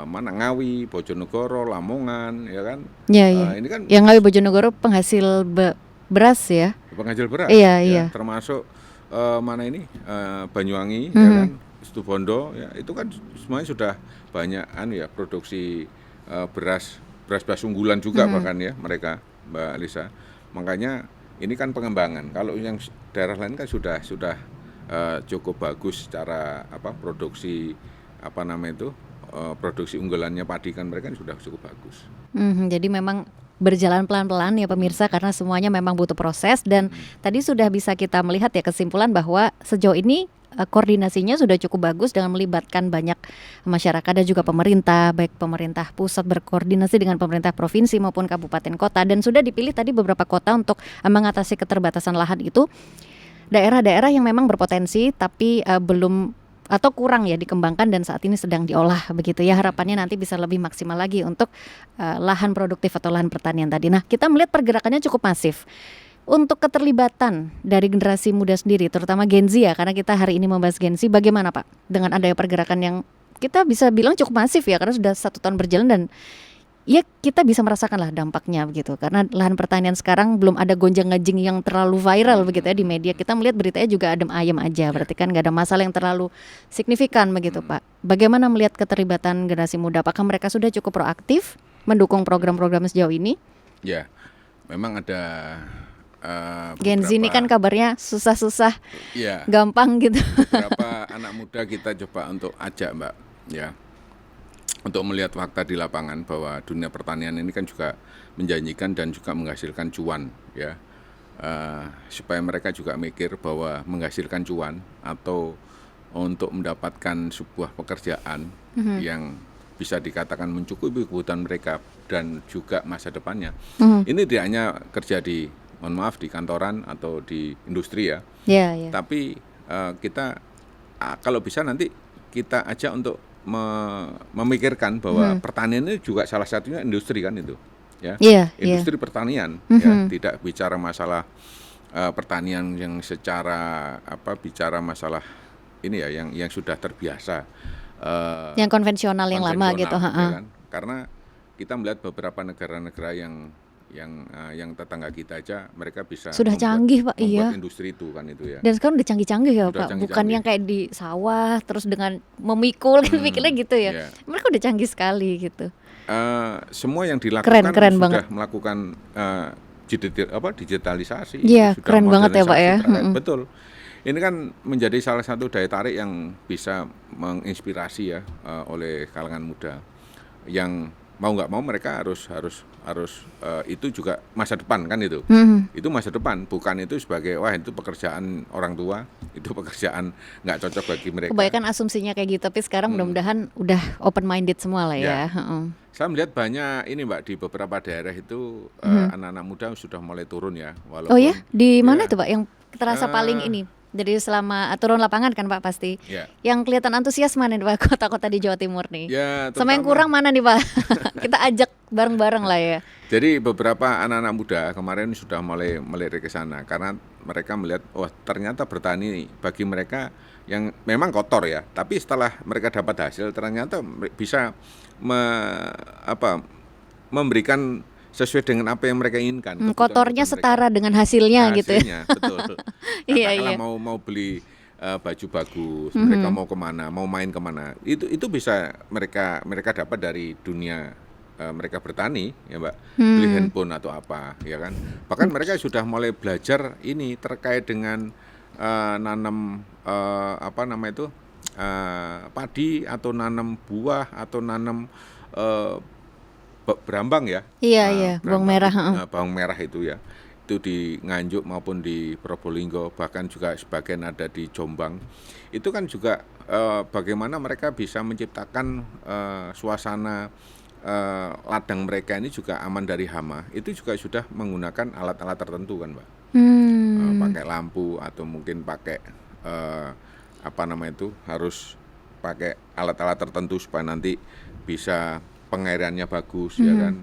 [SPEAKER 1] Ngawi, Bojonegoro, Lamongan, ya kan?
[SPEAKER 2] Iya. Ini kan yang Ngawi Bojonegoro penghasil beras ya.
[SPEAKER 1] Penghasil beras.
[SPEAKER 2] Iya.
[SPEAKER 1] Termasuk Banyuwangi, ya kan? Situbondo, ya itu kan semuanya sudah banyak produksi beras unggulan juga bahkan ya mereka, Mbak Lisa. Makanya ini kan pengembangan. Kalau yang daerah lain kan sudah cukup bagus secara produksi produksi unggulannya padi kan mereka sudah cukup bagus.
[SPEAKER 2] Jadi memang berjalan pelan-pelan ya pemirsa, karena semuanya memang butuh proses dan tadi sudah bisa kita melihat ya kesimpulan bahwa sejauh ini koordinasinya sudah cukup bagus dengan melibatkan banyak masyarakat dan juga pemerintah, baik pemerintah pusat berkoordinasi dengan pemerintah provinsi maupun kabupaten kota, dan sudah dipilih tadi beberapa kota untuk mengatasi keterbatasan lahan itu. Daerah-daerah yang memang berpotensi tapi belum atau kurang ya dikembangkan dan saat ini sedang diolah begitu ya, harapannya nanti bisa lebih maksimal lagi untuk lahan produktif atau lahan pertanian tadi. Nah, kita melihat pergerakannya cukup masif. Untuk keterlibatan dari generasi muda sendiri, terutama Gen Z ya, karena kita hari ini membahas Gen Z, bagaimana Pak dengan adanya pergerakan yang kita bisa bilang cukup masif ya, karena sudah 1 tahun berjalan dan ya kita bisa merasakan lah dampaknya begitu, karena lahan pertanian sekarang belum ada gonjang-ganjing yang terlalu viral begitu ya di media. Kita melihat beritanya juga adem ayem aja, berarti kan nggak ada masalah yang terlalu signifikan begitu Pak. Bagaimana melihat keterlibatan generasi muda? Apakah mereka sudah cukup proaktif mendukung program-program sejauh ini?
[SPEAKER 1] Ya, memang ada
[SPEAKER 2] Gen Z ini kan kabarnya susah-susah, gampang gitu.
[SPEAKER 1] Beberapa anak muda kita coba untuk ajak Mbak, ya, untuk melihat fakta di lapangan bahwa dunia pertanian ini kan juga menjanjikan dan juga menghasilkan cuan ya, supaya mereka juga mikir bahwa menghasilkan cuan atau untuk mendapatkan sebuah pekerjaan yang bisa dikatakan mencukupi kebutuhan mereka dan juga masa depannya. Ini tidak hanya kerja di kantoran atau di industri ya, tapi kita kalau bisa nanti kita ajak untuk memikirkan bahwa pertanian ini juga salah satunya industri kan itu, ya. Industri pertanian, ya, tidak bicara masalah pertanian yang secara bicara masalah ini ya yang sudah terbiasa,
[SPEAKER 2] yang konvensional yang lama gitu,
[SPEAKER 1] ya kan? Karena kita melihat beberapa negara-negara yang tetangga kita aja mereka bisa
[SPEAKER 2] sudah canggih Pak,
[SPEAKER 1] membuat industri itu kan itu ya.
[SPEAKER 2] Dan sekarang udah canggih-canggih ya
[SPEAKER 1] Udah
[SPEAKER 2] Pak, bukan yang kayak di sawah terus dengan memikul kan pikirnya gitu ya. Mereka udah canggih sekali gitu.
[SPEAKER 1] Semua yang dilakukan
[SPEAKER 2] keren
[SPEAKER 1] sudah
[SPEAKER 2] banget.
[SPEAKER 1] melakukan digitalisasi.
[SPEAKER 2] Iya,
[SPEAKER 1] sudah
[SPEAKER 2] keren banget ya Pak ya.
[SPEAKER 1] Betul. Ini kan menjadi salah satu daya tarik yang bisa menginspirasi ya oleh kalangan muda yang mau nggak mau mereka harus itu juga masa depan kan itu. Itu masa depan, bukan itu sebagai wah itu pekerjaan orang tua, itu pekerjaan nggak cocok bagi mereka.
[SPEAKER 2] Kebanyakan asumsinya kayak gitu, tapi sekarang mudah-mudahan udah open minded semua lah ya.
[SPEAKER 1] Saya melihat banyak ini Mbak di beberapa daerah itu anak-anak muda sudah mulai turun ya. Walaupun,
[SPEAKER 2] oh ya, di mana tuh Pak yang terasa paling ini? Jadi selama turun lapangan kan Pak pasti. Yang kelihatan antusias mana nih Pak kota-kota di Jawa Timur nih? Sama yang kurang mana nih Pak? Kita ajak bareng-bareng lah ya.
[SPEAKER 1] Jadi beberapa anak-anak muda kemarin sudah mulai melirik ke sana karena mereka melihat ternyata bertani bagi mereka yang memang kotor ya, tapi setelah mereka dapat hasil ternyata bisa memberikan sesuai dengan apa yang mereka inginkan.
[SPEAKER 2] Kotornya setara dengan hasilnya gitu ya.
[SPEAKER 1] Betul. Katakanlah mau beli baju bagus, mereka mau kemana, mau main kemana, itu bisa mereka dapat dari dunia mereka bertani ya Mbak, beli handphone atau apa ya kan. Bahkan mereka sudah mulai belajar ini terkait dengan nanam padi atau nanam buah atau nanam berambang ya.
[SPEAKER 2] Iya, bawang merah.
[SPEAKER 1] Bawang merah itu ya. Itu di Nganjuk maupun di Probolinggo, bahkan juga sebagian ada di Jombang. Itu kan juga bagaimana mereka bisa menciptakan suasana ladang mereka ini juga aman dari hama. Itu juga sudah menggunakan alat-alat tertentu kan, Mbak. Pakai lampu atau mungkin pakai harus pakai alat-alat tertentu supaya nanti bisa pengairannya bagus ya kan,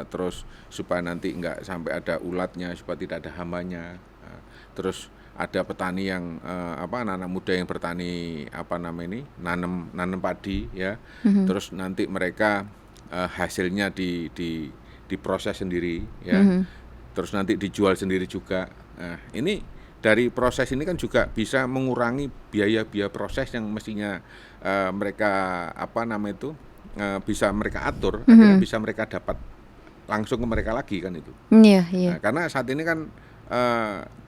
[SPEAKER 1] terus supaya nanti enggak sampai ada ulatnya, supaya tidak ada hambanya. Terus ada petani yang anak-anak muda yang bertani nanam padi ya, terus nanti mereka hasilnya diproses sendiri ya, terus nanti dijual sendiri juga. Nah, ini dari proses ini kan juga bisa mengurangi biaya proses yang mestinya mereka bisa mereka atur, akhirnya bisa mereka dapat langsung ke mereka lagi kan itu. Nah, karena saat ini kan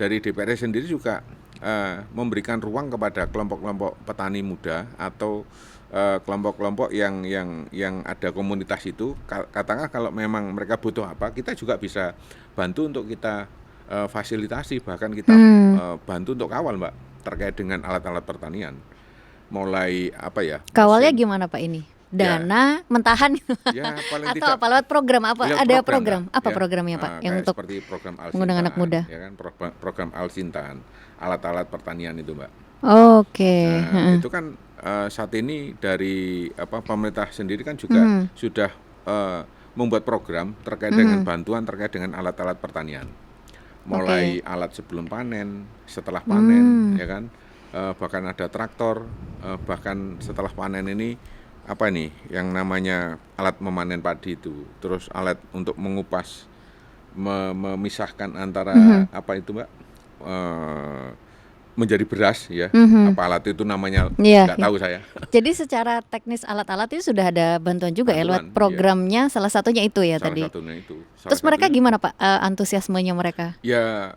[SPEAKER 1] dari DPR sendiri juga memberikan ruang kepada kelompok-kelompok petani muda atau kelompok-kelompok yang ada komunitas itu, katakanlah kalau memang mereka butuh apa, kita juga bisa bantu untuk kita fasilitasi, bahkan kita bantu untuk kawal Mbak terkait dengan alat-alat pertanian. Mulai
[SPEAKER 2] kawalnya gimana Pak ini? Dana mentahan
[SPEAKER 1] ya,
[SPEAKER 2] atau apa lewat program apa? Ada program apa ya, programnya Pak yang untuk
[SPEAKER 1] seperti program
[SPEAKER 2] mengundang anak muda
[SPEAKER 1] ya kan, program Alsintan, alat-alat pertanian itu Mbak. Itu kan saat ini dari pemerintah sendiri kan juga sudah membuat program terkait dengan bantuan terkait dengan alat-alat pertanian, mulai alat sebelum panen, setelah panen ya kan, bahkan ada traktor, bahkan setelah panen ini yang namanya alat memanen padi itu, terus alat untuk mengupas, memisahkan antara menjadi beras ya, apa alat itu namanya nggak tahu saya.
[SPEAKER 2] Jadi secara teknis alat-alat itu sudah ada bantuan juga ya lewat programnya, salah satunya itu ya tadi. Terus mereka gimana Pak antusiasmenya mereka?
[SPEAKER 1] Ya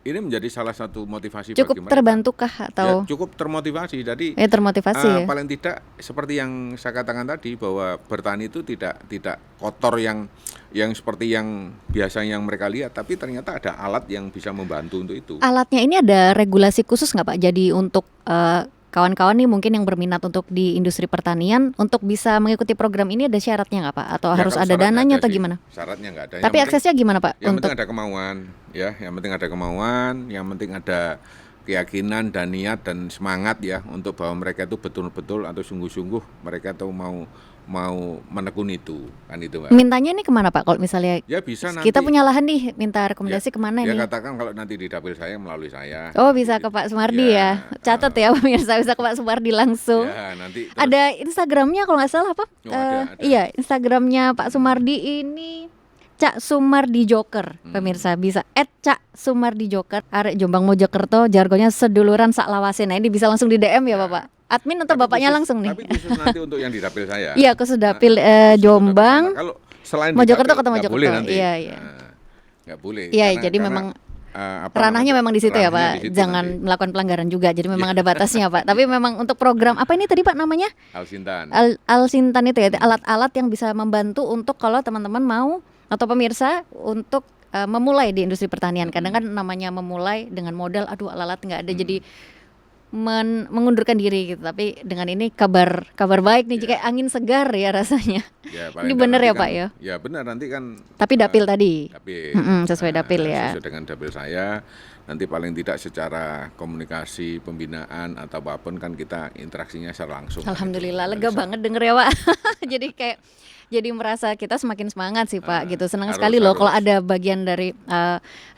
[SPEAKER 1] ini menjadi salah satu motivasi
[SPEAKER 2] cukup
[SPEAKER 1] bagi mereka.
[SPEAKER 2] Terbantukah atau?
[SPEAKER 1] Ya, cukup termotivasi. Jadi
[SPEAKER 2] termotivasi ya?
[SPEAKER 1] Paling tidak seperti yang saya katakan tadi, bahwa bertani itu tidak kotor yang seperti yang biasanya yang mereka lihat, tapi ternyata ada alat yang bisa membantu untuk itu.
[SPEAKER 2] Alatnya ini ada regulasi khusus nggak Pak? Jadi untuk kawan-kawan nih mungkin yang berminat untuk di industri pertanian, untuk bisa mengikuti program ini ada syaratnya nggak Pak? Atau harus ada dananya atau gimana?
[SPEAKER 1] Syaratnya nggak ada.
[SPEAKER 2] Tapi aksesnya gimana Pak?
[SPEAKER 1] Yang penting ada kemauan, ya. Yang penting ada kemauan, yang penting ada keyakinan dan niat dan semangat ya untuk bahwa mereka itu betul-betul atau sungguh-sungguh mereka tuh mau menekuni itu, kan itu Mbak.
[SPEAKER 2] Mintanya nih kemana Pak? Kalau misalnya
[SPEAKER 1] Ya bisa nanti.
[SPEAKER 2] kita punya lahan nih, minta rekomendasi kemana
[SPEAKER 1] Ya
[SPEAKER 2] nih?
[SPEAKER 1] katakan kalau nanti di dapil saya melalui saya.
[SPEAKER 2] Oh bisa ke Pak Sumardi ya. Catat ya pemirsa, bisa ke Pak Sumardi langsung.
[SPEAKER 1] Ya nanti terus,
[SPEAKER 2] Ada Instagramnya kalau nggak salah apa?
[SPEAKER 1] Oh, ada.
[SPEAKER 2] Iya, Instagramnya Pak Sumardi ini Cak Sumardi Joker, pemirsa bisa @Cak Sumardi Joker. Arek Jombang Mojokerto, jargonnya seduluran sak lawase. Nah ini bisa langsung di DM ya Bapak. Admin atau
[SPEAKER 1] tapi
[SPEAKER 2] bapaknya
[SPEAKER 1] khusus-
[SPEAKER 2] langsung nih?
[SPEAKER 1] Tapi khusus nanti untuk yang di dapil saya.
[SPEAKER 2] Iya, khusus dapil Jombang.
[SPEAKER 1] Kalau selain di
[SPEAKER 2] Mojokerto,
[SPEAKER 1] dapil,
[SPEAKER 2] Kota
[SPEAKER 1] nggak boleh
[SPEAKER 2] Mojokerto.
[SPEAKER 1] nanti.
[SPEAKER 2] Iya, iya.
[SPEAKER 1] Nah, nggak boleh.
[SPEAKER 2] Iya, jadi memang ranahnya memang di situ ya Pak. Jangan melakukan pelanggaran juga. Jadi memang ada batasnya Pak. Tapi memang untuk program apa ini tadi Pak namanya?
[SPEAKER 1] Alsintan.
[SPEAKER 2] Alsintan itu ya, alat-alat yang bisa membantu untuk kalau teman-teman mau atau pemirsa untuk memulai di industri pertanian. Kadang kan namanya memulai dengan modal, aduh alat nggak ada, jadi mengundurkan diri gitu. Tapi dengan ini kabar baik nih, kayak angin segar ya rasanya.
[SPEAKER 1] Ya,
[SPEAKER 2] Ini benar ya Pak ya?
[SPEAKER 1] Ya benar, nanti kan.
[SPEAKER 2] Tapi dapil tadi.
[SPEAKER 1] Dapil.
[SPEAKER 2] Sesuai dapil ya.
[SPEAKER 1] Sesuai dengan dapil saya. Nanti paling tidak secara komunikasi, pembinaan atau apapun kan kita interaksinya secara langsung.
[SPEAKER 2] Alhamdulillah lega banget denger ya Pak. Jadi merasa kita semakin semangat sih Pak gitu. Senang sekali loh kalau ada bagian dari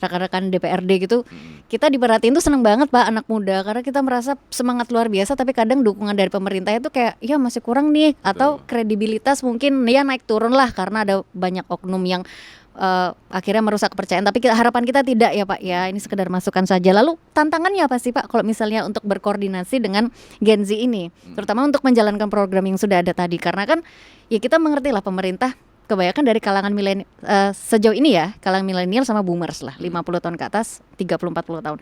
[SPEAKER 2] rekan-rekan DPRD gitu. Kita diperhatiin tuh senang banget Pak, anak muda, karena kita merasa semangat luar biasa. Tapi kadang dukungan dari pemerintah itu kayak ya masih kurang nih. Atau kredibilitas mungkin ya naik turun lah, karena ada banyak oknum yang akhirnya merusak kepercayaan. Tapi harapan kita tidak ya Pak ya, ini sekedar masukan saja. Lalu tantangannya apa sih Pak kalau misalnya untuk berkoordinasi dengan Gen Z ini, terutama untuk menjalankan program yang sudah ada tadi? Karena kan ya kita mengerti lah pemerintah kebanyakan dari kalangan milenial sejauh ini ya, kalangan milenial sama boomers lah, 50 tahun ke atas, 30-40 tahun.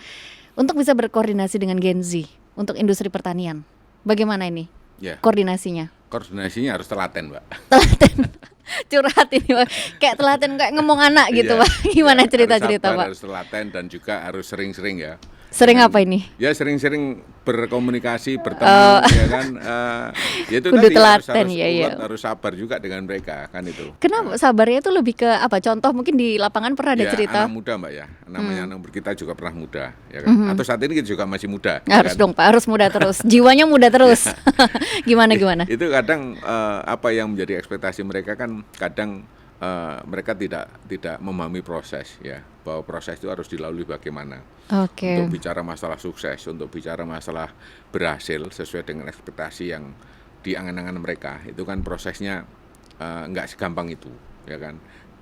[SPEAKER 2] Untuk bisa berkoordinasi dengan Gen Z untuk industri pertanian, bagaimana ini koordinasinya?
[SPEAKER 1] Koordinasinya harus telaten Mbak.
[SPEAKER 2] Telaten. Curhat ini Pak. Kayak telaten kayak ngomong anak gitu Pak. Gimana cerita-cerita Pak?
[SPEAKER 1] Harus telaten dan juga harus sering-sering ya.
[SPEAKER 2] Sering apa ini?
[SPEAKER 1] Ya sering-sering berkomunikasi, bertemu ya kan. Ya itu
[SPEAKER 2] Kudu
[SPEAKER 1] tadi
[SPEAKER 2] telaten,
[SPEAKER 1] harus sabar juga dengan mereka kan itu.
[SPEAKER 2] Kenapa sabarnya itu lebih ke apa? Contoh mungkin di lapangan pernah ada
[SPEAKER 1] Ya,
[SPEAKER 2] cerita.
[SPEAKER 1] anak muda Mbak ya. Namanya anak muda kita juga pernah muda ya kan. Atau saat ini kita juga masih muda.
[SPEAKER 2] Harus
[SPEAKER 1] kan?
[SPEAKER 2] dong Pak, harus muda terus. Jiwanya muda terus. Gimana?
[SPEAKER 1] Itu kadang apa yang menjadi ekspektasi mereka kan kadang mereka tidak memahami proses ya, bahwa proses itu harus dilalui bagaimana. Untuk bicara masalah sukses, untuk bicara masalah berhasil sesuai dengan ekspektasi yang di angan-angan mereka, itu kan prosesnya nggak segampang itu ya kan.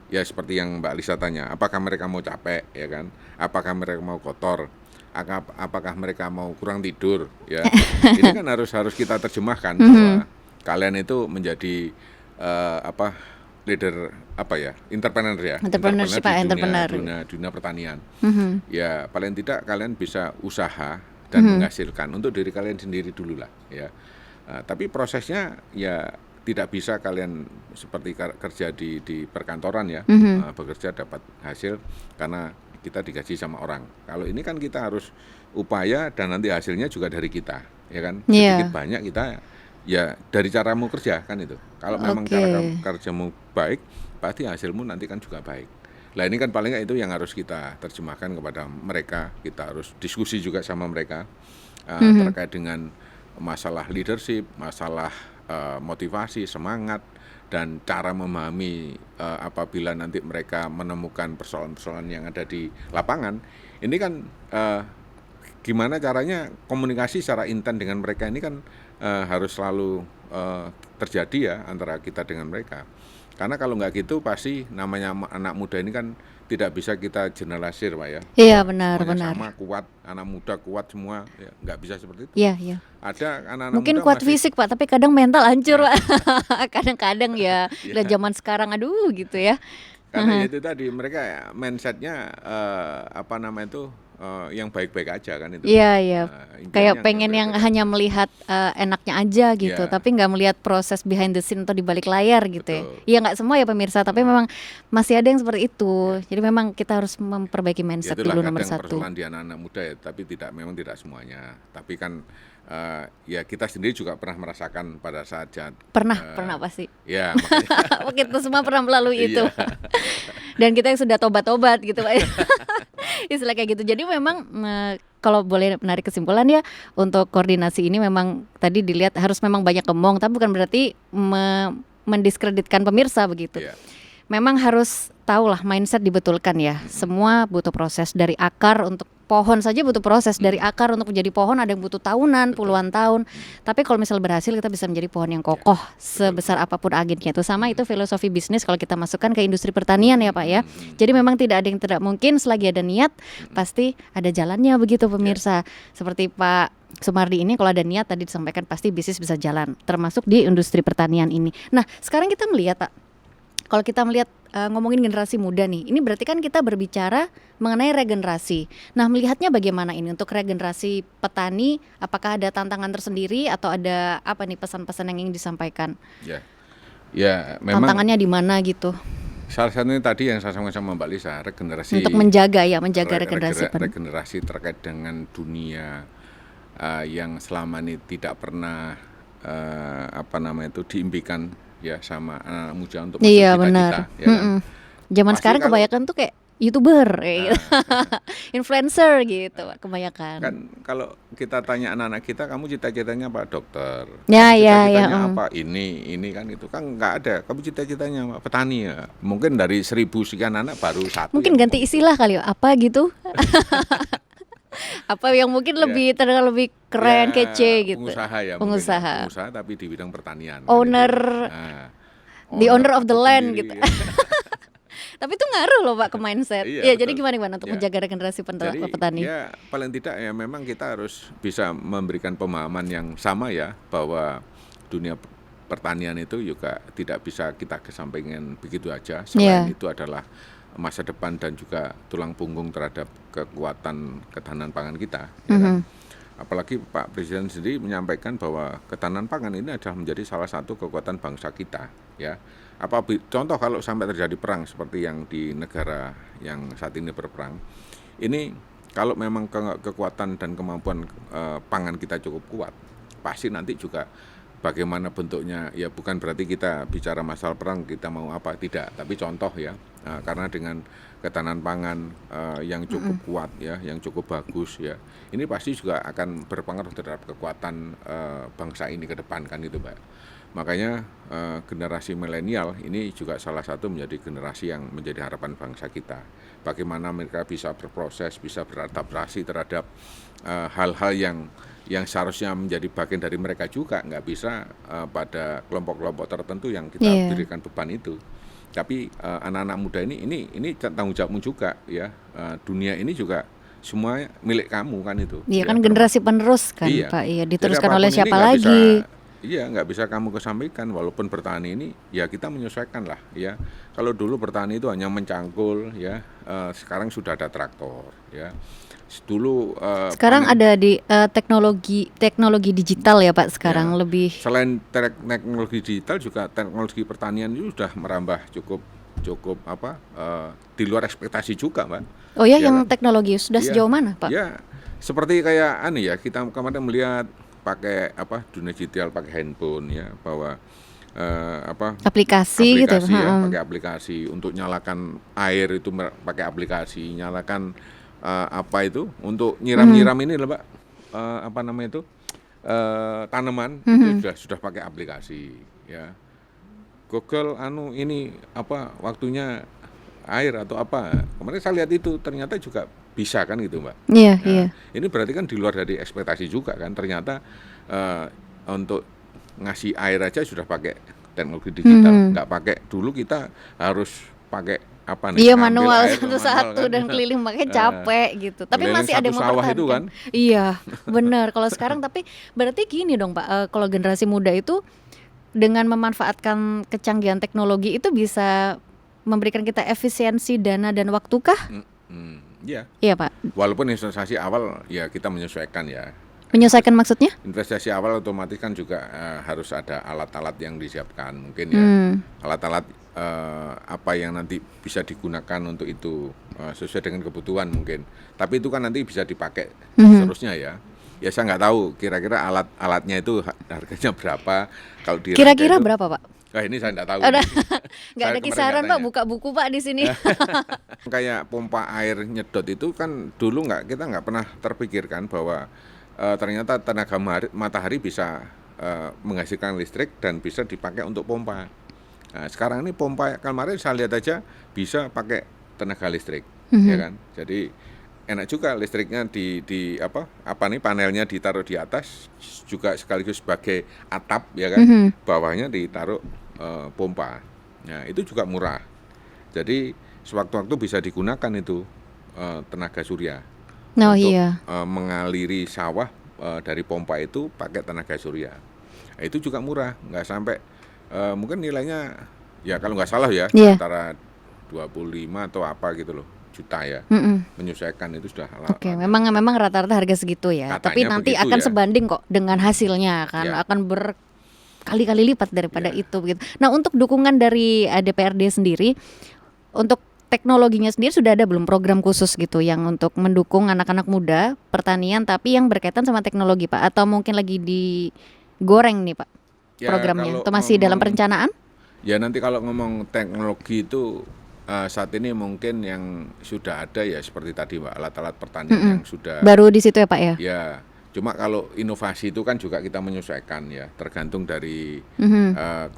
[SPEAKER 1] Ya seperti yang Mbak Lisa tanya, apakah mereka mau capek ya kan, apakah mereka mau kotor, apakah mereka mau kurang tidur ya. Ini kan harus kita terjemahkan bahwa kalian itu menjadi leader entrepreneur ya, dunia pertanian. Ya paling tidak kalian bisa usaha dan menghasilkan untuk diri kalian sendiri dulu lah ya. Tapi prosesnya ya tidak bisa kalian seperti kerja di perkantoran ya, bekerja dapat hasil karena kita digaji sama orang. Kalau ini kan kita harus upaya dan nanti hasilnya juga dari kita ya kan. Sedikit banyak kita ya dari caramu kerja kan itu. Kalau memang cara kerjamu baik, pasti hasilmu nanti kan juga baik. Nah ini kan paling nggak itu yang harus kita terjemahkan kepada mereka. Kita harus diskusi juga sama mereka terkait dengan masalah leadership, masalah motivasi, semangat, dan cara memahami apabila nanti mereka menemukan persoalan-persoalan yang ada di lapangan. Ini kan gimana caranya komunikasi secara intens dengan mereka ini kan harus selalu terjadi ya antara kita dengan mereka. Karena kalau nggak gitu pasti namanya anak muda ini kan tidak bisa kita generalisir Pak ya.
[SPEAKER 2] Iya benar.
[SPEAKER 1] Sama kuat, anak muda kuat semua, ya, nggak bisa seperti itu.
[SPEAKER 2] Iya.
[SPEAKER 1] Ada anak-anak
[SPEAKER 2] mungkin
[SPEAKER 1] muda
[SPEAKER 2] kuat fisik Pak, tapi kadang mental hancur Pak. Kadang-kadang ya, udah zaman sekarang aduh gitu ya.
[SPEAKER 1] Karena itu tadi mereka mindsetnya yang baik-baik aja kan itu.
[SPEAKER 2] Iya. Kayak pengen yang hanya melihat enaknya aja gitu, tapi nggak melihat proses behind the scene atau di balik layar gitu.
[SPEAKER 1] Betul.
[SPEAKER 2] Ya nggak semua ya pemirsa, tapi memang masih ada yang seperti itu. Jadi memang kita harus memperbaiki mindset dulu nomor satu.
[SPEAKER 1] Persoalan di anak-anak muda ya, tapi memang tidak semuanya. Tapi kan ya kita sendiri juga pernah merasakan pada saat
[SPEAKER 2] pernah pasti.
[SPEAKER 1] Ya makanya.
[SPEAKER 2] Kita semua pernah melalui itu. Dan kita yang sudah tobat-tobat gitu Pak. Istilah kayak gitu. Jadi memang kalau boleh menarik kesimpulan ya, untuk koordinasi ini memang tadi dilihat harus memang banyak ngomong, tapi bukan berarti mendiskreditkan pemirsa begitu.
[SPEAKER 1] Iya.
[SPEAKER 2] Memang harus tahulah mindset dibetulkan ya. Semua butuh proses dari akar. Untuk pohon saja butuh proses dari akar untuk menjadi pohon, ada yang butuh tahunan, puluhan tahun. Tapi kalau misal berhasil, kita bisa menjadi pohon yang kokoh sebesar apapun agennya. Itu sama, itu filosofi bisnis kalau kita masukkan ke industri pertanian ya Pak ya. Jadi memang tidak ada yang tidak mungkin, selagi ada niat pasti ada jalannya begitu pemirsa. Seperti Pak Sumardi ini, kalau ada niat tadi disampaikan pasti bisnis bisa jalan, termasuk di industri pertanian ini. Nah sekarang kita melihat Pak, kalau kita melihat ngomongin generasi muda nih, ini berarti kan kita berbicara mengenai regenerasi. Nah melihatnya bagaimana ini untuk regenerasi petani, apakah ada tantangan tersendiri atau ada apa nih pesan-pesan yang ingin disampaikan?
[SPEAKER 1] Ya memang
[SPEAKER 2] Tantangannya di mana gitu?
[SPEAKER 1] salah satunya tadi yang saya sampaikan sama Mbak Lisa, regenerasi
[SPEAKER 2] Untuk menjaga regenerasi
[SPEAKER 1] regenerasi terkait dengan dunia yang selama ini tidak pernah diimpikan ya sama anak muda untuk masuk
[SPEAKER 2] Iya
[SPEAKER 1] cita-cita,
[SPEAKER 2] benar.
[SPEAKER 1] ya kan?
[SPEAKER 2] Zaman
[SPEAKER 1] Pasti
[SPEAKER 2] sekarang
[SPEAKER 1] kalau-
[SPEAKER 2] kebanyakan tuh kayak YouTuber, gitu. Influencer gitu Pak, kebanyakan.
[SPEAKER 1] Kan kalau kita tanya anak-anak kita, kamu cita-citanya apa? Dokter.
[SPEAKER 2] Ya,
[SPEAKER 1] Kamu
[SPEAKER 2] ya,
[SPEAKER 1] cita-citanya
[SPEAKER 2] ya,
[SPEAKER 1] apa? Ini kan itu kan nggak ada. Kamu cita-citanya apa? Petani ya. Mungkin dari 1.000 sekian anak baru satu.
[SPEAKER 2] Mungkin
[SPEAKER 1] yang
[SPEAKER 2] ganti
[SPEAKER 1] ngomong
[SPEAKER 2] istilah kali ya, apa gitu. Apa yang mungkin lebih terdengar lebih keren,
[SPEAKER 1] Ya,
[SPEAKER 2] kece gitu.
[SPEAKER 1] Pengusaha ya.
[SPEAKER 2] Pengusaha.
[SPEAKER 1] Mungkin ya. Pengusaha tapi di bidang pertanian.
[SPEAKER 2] Owner,
[SPEAKER 1] Nah,
[SPEAKER 2] the owner of the
[SPEAKER 1] atau
[SPEAKER 2] land
[SPEAKER 1] sendiri,
[SPEAKER 2] gitu.
[SPEAKER 1] ya.
[SPEAKER 2] Tapi itu ngaruh loh Pak ke mindset.
[SPEAKER 1] Iya,
[SPEAKER 2] Iya, jadi
[SPEAKER 1] betul.
[SPEAKER 2] gimana untuk
[SPEAKER 1] Ya.
[SPEAKER 2] menjaga regenerasi
[SPEAKER 1] Jadi
[SPEAKER 2] petani?
[SPEAKER 1] ya paling tidak ya memang kita harus bisa memberikan pemahaman yang sama ya, bahwa dunia pertanian itu juga tidak bisa kita kesampingkan begitu aja. Selain itu adalah masa depan dan juga tulang punggung terhadap kekuatan ketahanan pangan kita. Ya kan? Apalagi Pak Presiden sendiri menyampaikan bahwa ketahanan pangan ini adalah menjadi salah satu kekuatan bangsa kita. Ya, contoh kalau sampai terjadi perang seperti yang di negara yang saat ini berperang, ini kalau memang kekuatan dan kemampuan pangan kita cukup kuat, pasti nanti juga bagaimana bentuknya, ya bukan berarti kita bicara masalah perang kita mau apa, tidak, tapi contoh ya, karena dengan ketahanan pangan yang cukup kuat ya, yang cukup bagus ya, ini pasti juga akan berpengaruh terhadap kekuatan bangsa ini ke depan kan itu Mbak. Makanya generasi milenial ini juga salah satu menjadi generasi yang menjadi harapan bangsa kita. Bagaimana mereka bisa berproses, bisa beradaptasi terhadap hal-hal yang seharusnya menjadi bagian dari mereka juga, nggak bisa pada kelompok-kelompok tertentu yang kita berikan beban itu. Tapi anak-anak muda ini tanggung jawabmu juga ya. Dunia ini juga semua milik kamu kan itu.
[SPEAKER 2] Iya
[SPEAKER 1] ya,
[SPEAKER 2] kan generasi penerus kan Pak, iya diteruskan oleh siapa lagi?
[SPEAKER 1] Iya, nggak bisa kamu kesampaikan. Walaupun bertani ini ya kita menyesuaikan lah ya. Kalau dulu bertani itu hanya mencangkul ya, sekarang sudah ada traktor ya. Dulu
[SPEAKER 2] sekarang ada di teknologi digital ya Pak sekarang
[SPEAKER 1] ya,
[SPEAKER 2] lebih.
[SPEAKER 1] Selain teknologi digital juga teknologi pertanian itu sudah merambah cukup di luar ekspektasi juga Mbak.
[SPEAKER 2] Oh ya,
[SPEAKER 1] Ya
[SPEAKER 2] yang
[SPEAKER 1] kan?
[SPEAKER 2] teknologi sudah sejauh mana Pak?
[SPEAKER 1] Ya, seperti kayak ya kita kemarin melihat pakai dunia digital, pakai handphone ya, bahwa
[SPEAKER 2] aplikasi gitu
[SPEAKER 1] ya, pakai aplikasi untuk nyalakan air itu pakai aplikasi, nyalakan untuk nyiram ini loh Pak, tanaman itu sudah pakai aplikasi ya. Google ini waktunya air atau apa, kemarin saya lihat itu ternyata juga bisa kan gitu Mbak.
[SPEAKER 2] Iya,
[SPEAKER 1] Nah,
[SPEAKER 2] iya.
[SPEAKER 1] ini berarti kan di luar dari ekspektasi juga kan, ternyata untuk ngasih air aja sudah pakai teknologi digital, nggak pakai dulu kita harus pakai
[SPEAKER 2] Iya,
[SPEAKER 1] ngambil
[SPEAKER 2] manual
[SPEAKER 1] air
[SPEAKER 2] satu-satu
[SPEAKER 1] kan.
[SPEAKER 2] dan keliling makanya capek gitu. Tapi
[SPEAKER 1] keliling
[SPEAKER 2] masih ada yang
[SPEAKER 1] satu sawah itu
[SPEAKER 2] mempertahankan.
[SPEAKER 1] kan.
[SPEAKER 2] Iya, benar. Kalau sekarang tapi berarti gini dong Pak, kalau generasi muda itu dengan memanfaatkan kecanggihan teknologi itu bisa memberikan kita efisiensi dana dan waktu kah?
[SPEAKER 1] Iya.
[SPEAKER 2] Iya Pak.
[SPEAKER 1] Walaupun investasi awal ya kita menyesuaikan ya.
[SPEAKER 2] Menyelesaikan maksudnya?
[SPEAKER 1] Investasi awal otomatis kan juga harus ada alat-alat yang disiapkan mungkin ya. Alat-alat apa yang nanti bisa digunakan untuk itu sesuai dengan kebutuhan mungkin. Tapi itu kan nanti bisa dipakai seterusnya ya. Ya saya nggak tahu kira-kira alat-alatnya itu harganya berapa. Kalau
[SPEAKER 2] Kira-kira berapa Pak?
[SPEAKER 1] Ini saya nggak tahu.
[SPEAKER 2] Nggak
[SPEAKER 1] Saya
[SPEAKER 2] ada
[SPEAKER 1] kemarin
[SPEAKER 2] kisaran
[SPEAKER 1] nggak
[SPEAKER 2] Pak,
[SPEAKER 1] tanya.
[SPEAKER 2] buka buku Pak di sini.
[SPEAKER 1] Kayak pompa air nyedot itu kan dulu kita nggak pernah terpikirkan bahwa ternyata tenaga matahari bisa menghasilkan listrik dan bisa dipakai untuk pompa. Nah, sekarang ini pompa kemarin saya lihat aja bisa pakai tenaga listrik, ya kan. Jadi enak juga listriknya di apa nih panelnya ditaruh di atas juga sekaligus sebagai atap, ya kan. Bawahnya ditaruh pompa. Nah, itu juga murah. Jadi sewaktu-waktu bisa digunakan itu tenaga surya
[SPEAKER 2] Oh
[SPEAKER 1] untuk
[SPEAKER 2] iya.
[SPEAKER 1] mengaliri sawah dari pompa itu pakai tenaga surya. Nah, itu juga murah, nggak sampai mungkin nilainya ya kalau nggak salah ya
[SPEAKER 2] Iya.
[SPEAKER 1] antara 25 atau apa gitu loh juta ya. Menyesuaikan itu sudah
[SPEAKER 2] Oke, memang rata-rata harga segitu ya. Tapi
[SPEAKER 1] Katanya
[SPEAKER 2] nanti
[SPEAKER 1] begitu
[SPEAKER 2] akan
[SPEAKER 1] ya.
[SPEAKER 2] sebanding kok dengan hasilnya kan,
[SPEAKER 1] Ya.
[SPEAKER 2] akan berkali-kali lipat daripada
[SPEAKER 1] Ya.
[SPEAKER 2] itu begitu. Nah, untuk dukungan dari DPRD sendiri untuk teknologinya sendiri sudah ada belum program khusus gitu yang untuk mendukung anak-anak muda pertanian tapi yang berkaitan sama teknologi Pak, atau mungkin lagi digoreng nih Pak
[SPEAKER 1] Ya,
[SPEAKER 2] programnya,
[SPEAKER 1] kalau
[SPEAKER 2] atau masih dalam
[SPEAKER 1] ngomong-
[SPEAKER 2] perencanaan?
[SPEAKER 1] Ya nanti kalau ngomong teknologi itu saat ini mungkin yang sudah ada ya seperti tadi Mbak, alat-alat pertanian yang sudah
[SPEAKER 2] Baru di situ ya Pak ya?
[SPEAKER 1] ya. Cuma kalau inovasi itu kan juga kita menyesuaikan ya, tergantung dari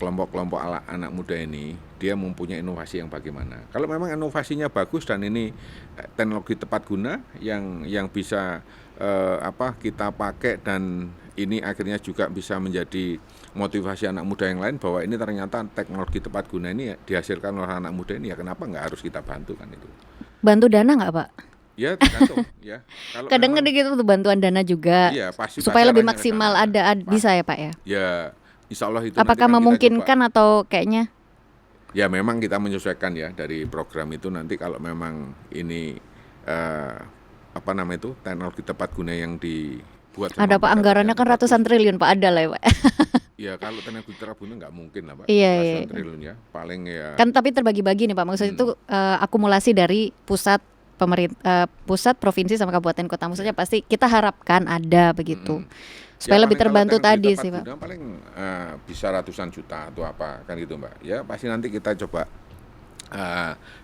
[SPEAKER 1] kelompok-kelompok anak muda ini, dia mempunyai inovasi yang bagaimana. Kalau memang inovasinya bagus dan ini teknologi tepat guna yang bisa kita pakai dan ini akhirnya juga bisa menjadi motivasi anak muda yang lain bahwa ini ternyata teknologi tepat guna ini dihasilkan oleh anak muda ini, ya kenapa nggak harus kita bantu kan itu.
[SPEAKER 2] Bantu dana nggak Pak?
[SPEAKER 1] Ya tergantung ya. Kalau
[SPEAKER 2] Kadang
[SPEAKER 1] memang-
[SPEAKER 2] ada gitu tuh bantuan dana juga
[SPEAKER 1] Iya, pasti
[SPEAKER 2] supaya lebih
[SPEAKER 1] arahnya ke
[SPEAKER 2] maksimal
[SPEAKER 1] sana.
[SPEAKER 2] bisa ya Pak ya?
[SPEAKER 1] Ya, insya Allah itu
[SPEAKER 2] Apakah
[SPEAKER 1] nanti kan kita
[SPEAKER 2] memungkinkan atau kayaknya?
[SPEAKER 1] coba. Ya memang kita menyesuaikan ya dari program itu nanti kalau memang ini teknologi tepat guna yang dibuat. sama
[SPEAKER 2] Ada Pak,
[SPEAKER 1] pemerintah
[SPEAKER 2] anggarannya
[SPEAKER 1] yang
[SPEAKER 2] kan
[SPEAKER 1] bagus.
[SPEAKER 2] ratusan triliun Pak, ada lah ya Pak.
[SPEAKER 1] Ya kalau teknologi tepat guna nggak mungkin lah Pak.
[SPEAKER 2] Iya,
[SPEAKER 1] Ratusan
[SPEAKER 2] iya.
[SPEAKER 1] triliun ya, paling ya.
[SPEAKER 2] Kan tapi terbagi-bagi nih Pak, maksudnya itu akumulasi dari pusat pusat, provinsi sama kabupaten kota, maksudnya pasti kita harapkan ada begitu supaya
[SPEAKER 1] Ya,
[SPEAKER 2] lebih
[SPEAKER 1] paling
[SPEAKER 2] terbantu
[SPEAKER 1] kalau teknologi
[SPEAKER 2] tadi
[SPEAKER 1] tepat
[SPEAKER 2] sih Pak.
[SPEAKER 1] guna paling bisa ratusan juta atau apa kan gitu Mbak. Ya pasti nanti kita coba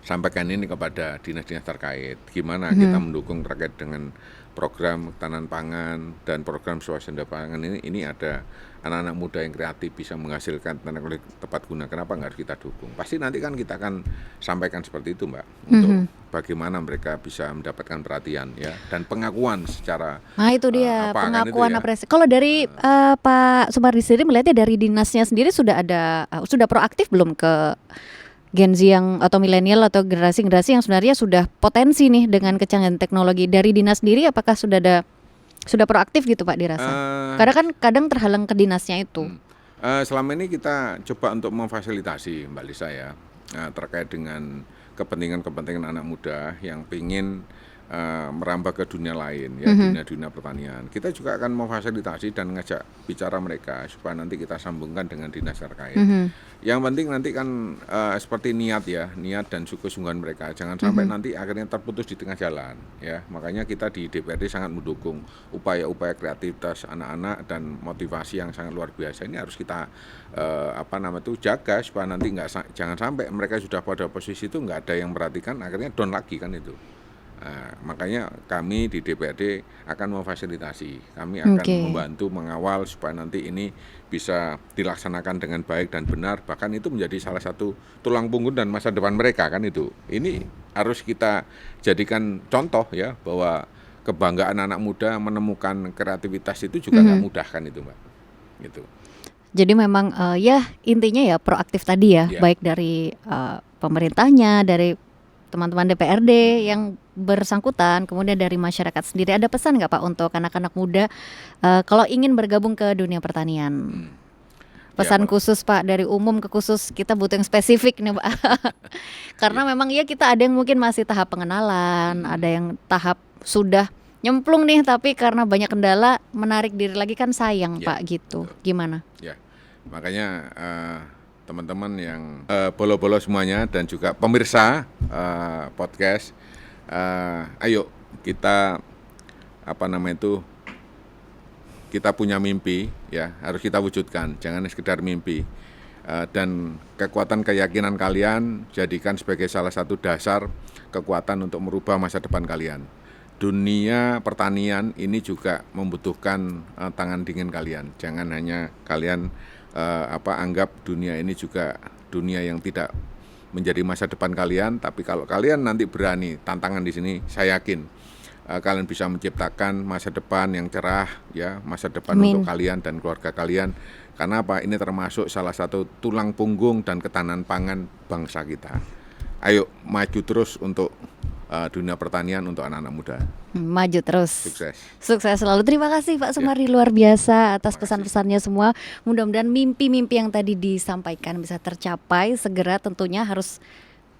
[SPEAKER 1] sampaikan ini kepada dinas-dinas terkait gimana kita mendukung terkait dengan program ketahanan pangan dan program swasembada pangan ini ada anak-anak muda yang kreatif bisa menghasilkan teknologi tepat guna, kenapa nggak harus kita dukung? Pasti nanti kan kita akan sampaikan seperti itu Mbak, untuk bagaimana mereka bisa mendapatkan perhatian ya dan pengakuan secara
[SPEAKER 2] Nah itu dia
[SPEAKER 1] apa kan itu
[SPEAKER 2] pengakuan
[SPEAKER 1] ya.
[SPEAKER 2] apresiasi. Kalau dari Pak Sumardi sendiri melihatnya dari dinasnya sendiri sudah ada sudah proaktif belum ke Gen Z yang atau milenial atau generasi-generasi yang sebenarnya sudah potensi nih dengan kecanggihan teknologi, dari dinas sendiri apakah sudah proaktif gitu Pak dirasa? Karena kan kadang terhalang ke dinasnya itu.
[SPEAKER 1] Selama ini kita coba untuk memfasilitasi Mbak Lisa ya, terkait dengan kepentingan anak muda yang ingin merambah ke dunia lain ya, dunia pertanian. Kita juga akan memfasilitasi dan ngajak bicara mereka supaya nanti kita sambungkan dengan dinas terkait. Yang penting nanti kan seperti niat dan kesungguhan mereka, jangan sampai nanti akhirnya terputus di tengah jalan ya. Makanya kita di DPRD sangat mendukung upaya-upaya kreativitas anak-anak dan motivasi yang sangat luar biasa ini harus kita jaga supaya nanti jangan sampai mereka sudah pada posisi itu nggak ada yang memperhatikan, akhirnya down lagi kan itu. Makanya kami di DPRD akan memfasilitasi, kami akan membantu mengawal supaya nanti ini bisa dilaksanakan dengan baik dan benar, bahkan itu menjadi salah satu tulang punggung dan masa depan mereka kan itu. Ini harus kita jadikan contoh ya, bahwa kebanggaan anak muda menemukan kreativitas itu juga nggak mudah kan itu Mbak. Gitu.
[SPEAKER 2] Jadi memang ya intinya ya proaktif tadi ya, baik dari pemerintahnya, dari teman-teman DPRD yang bersangkutan, kemudian dari masyarakat sendiri. Ada pesan nggak Pak untuk anak-anak muda kalau ingin bergabung ke dunia pertanian? Pesan khusus Pak, dari umum ke khusus, kita butuh yang spesifik nih Pak. Karena memang ya kita ada yang mungkin masih tahap pengenalan, ada yang tahap sudah nyemplung nih, tapi karena banyak kendala menarik diri lagi kan sayang Pak gitu. Gimana?
[SPEAKER 1] Ya, makanya teman-teman yang bolo-bolo semuanya dan juga pemirsa podcast, ayo kita kita punya mimpi ya, harus kita wujudkan, jangan sekedar mimpi. Dan kekuatan keyakinan kalian jadikan sebagai salah satu dasar kekuatan untuk merubah masa depan kalian. Dunia pertanian ini juga membutuhkan tangan dingin kalian. Jangan hanya kalian anggap dunia ini juga dunia yang tidak menjadi masa depan kalian, tapi kalau kalian nanti berani tantangan di sini, saya yakin kalian bisa menciptakan masa depan yang cerah, ya, masa depan untuk kalian dan keluarga kalian. Karena apa? Ini termasuk salah satu tulang punggung dan ketahanan pangan bangsa kita. Ayo maju terus untuk dunia pertanian untuk anak-anak muda.
[SPEAKER 2] Maju terus.
[SPEAKER 1] Sukses.
[SPEAKER 2] Sukses selalu. Terima kasih Pak Sumardi, luar biasa atas pesan-pesannya semua. Mudah-mudahan mimpi-mimpi yang tadi disampaikan bisa tercapai segera, tentunya harus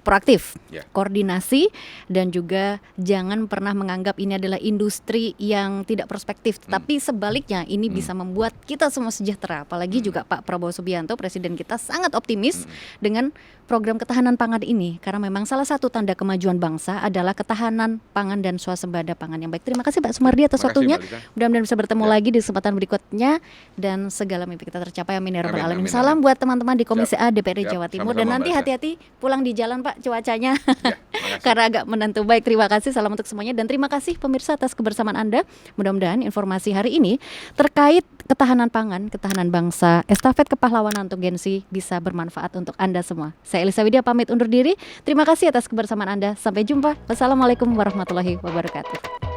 [SPEAKER 2] proaktif, koordinasi, dan juga jangan pernah menganggap ini adalah industri yang tidak prospektif, tetapi sebaliknya ini bisa membuat kita semua sejahtera. Apalagi juga Pak Prabowo Subianto, Presiden kita, sangat optimis dengan program ketahanan pangan ini, karena memang salah satu tanda kemajuan bangsa adalah ketahanan pangan dan swasembada pangan yang baik. Terima kasih Pak Sumardi atas waktunya. Mudah-mudahan bisa bertemu lagi di kesempatan berikutnya dan segala mimpi kita tercapai. Amin ya rabbal alamin. Salam buat teman-teman di Komisi A DPRD Jawa Timur. Dan nanti hati-hati pulang di jalan Pak, cuacanya karena agak menentu. Baik, terima kasih, salam untuk semuanya, dan terima kasih pemirsa atas kebersamaan Anda. Mudah-mudahan informasi hari ini terkait ketahanan pangan, ketahanan bangsa, estafet kepahlawanan untuk Gen Z bisa bermanfaat untuk Anda semua. Saya Elisa Widya pamit undur diri. Terima kasih atas kebersamaan Anda. Sampai jumpa. Wassalamualaikum warahmatullahi wabarakatuh.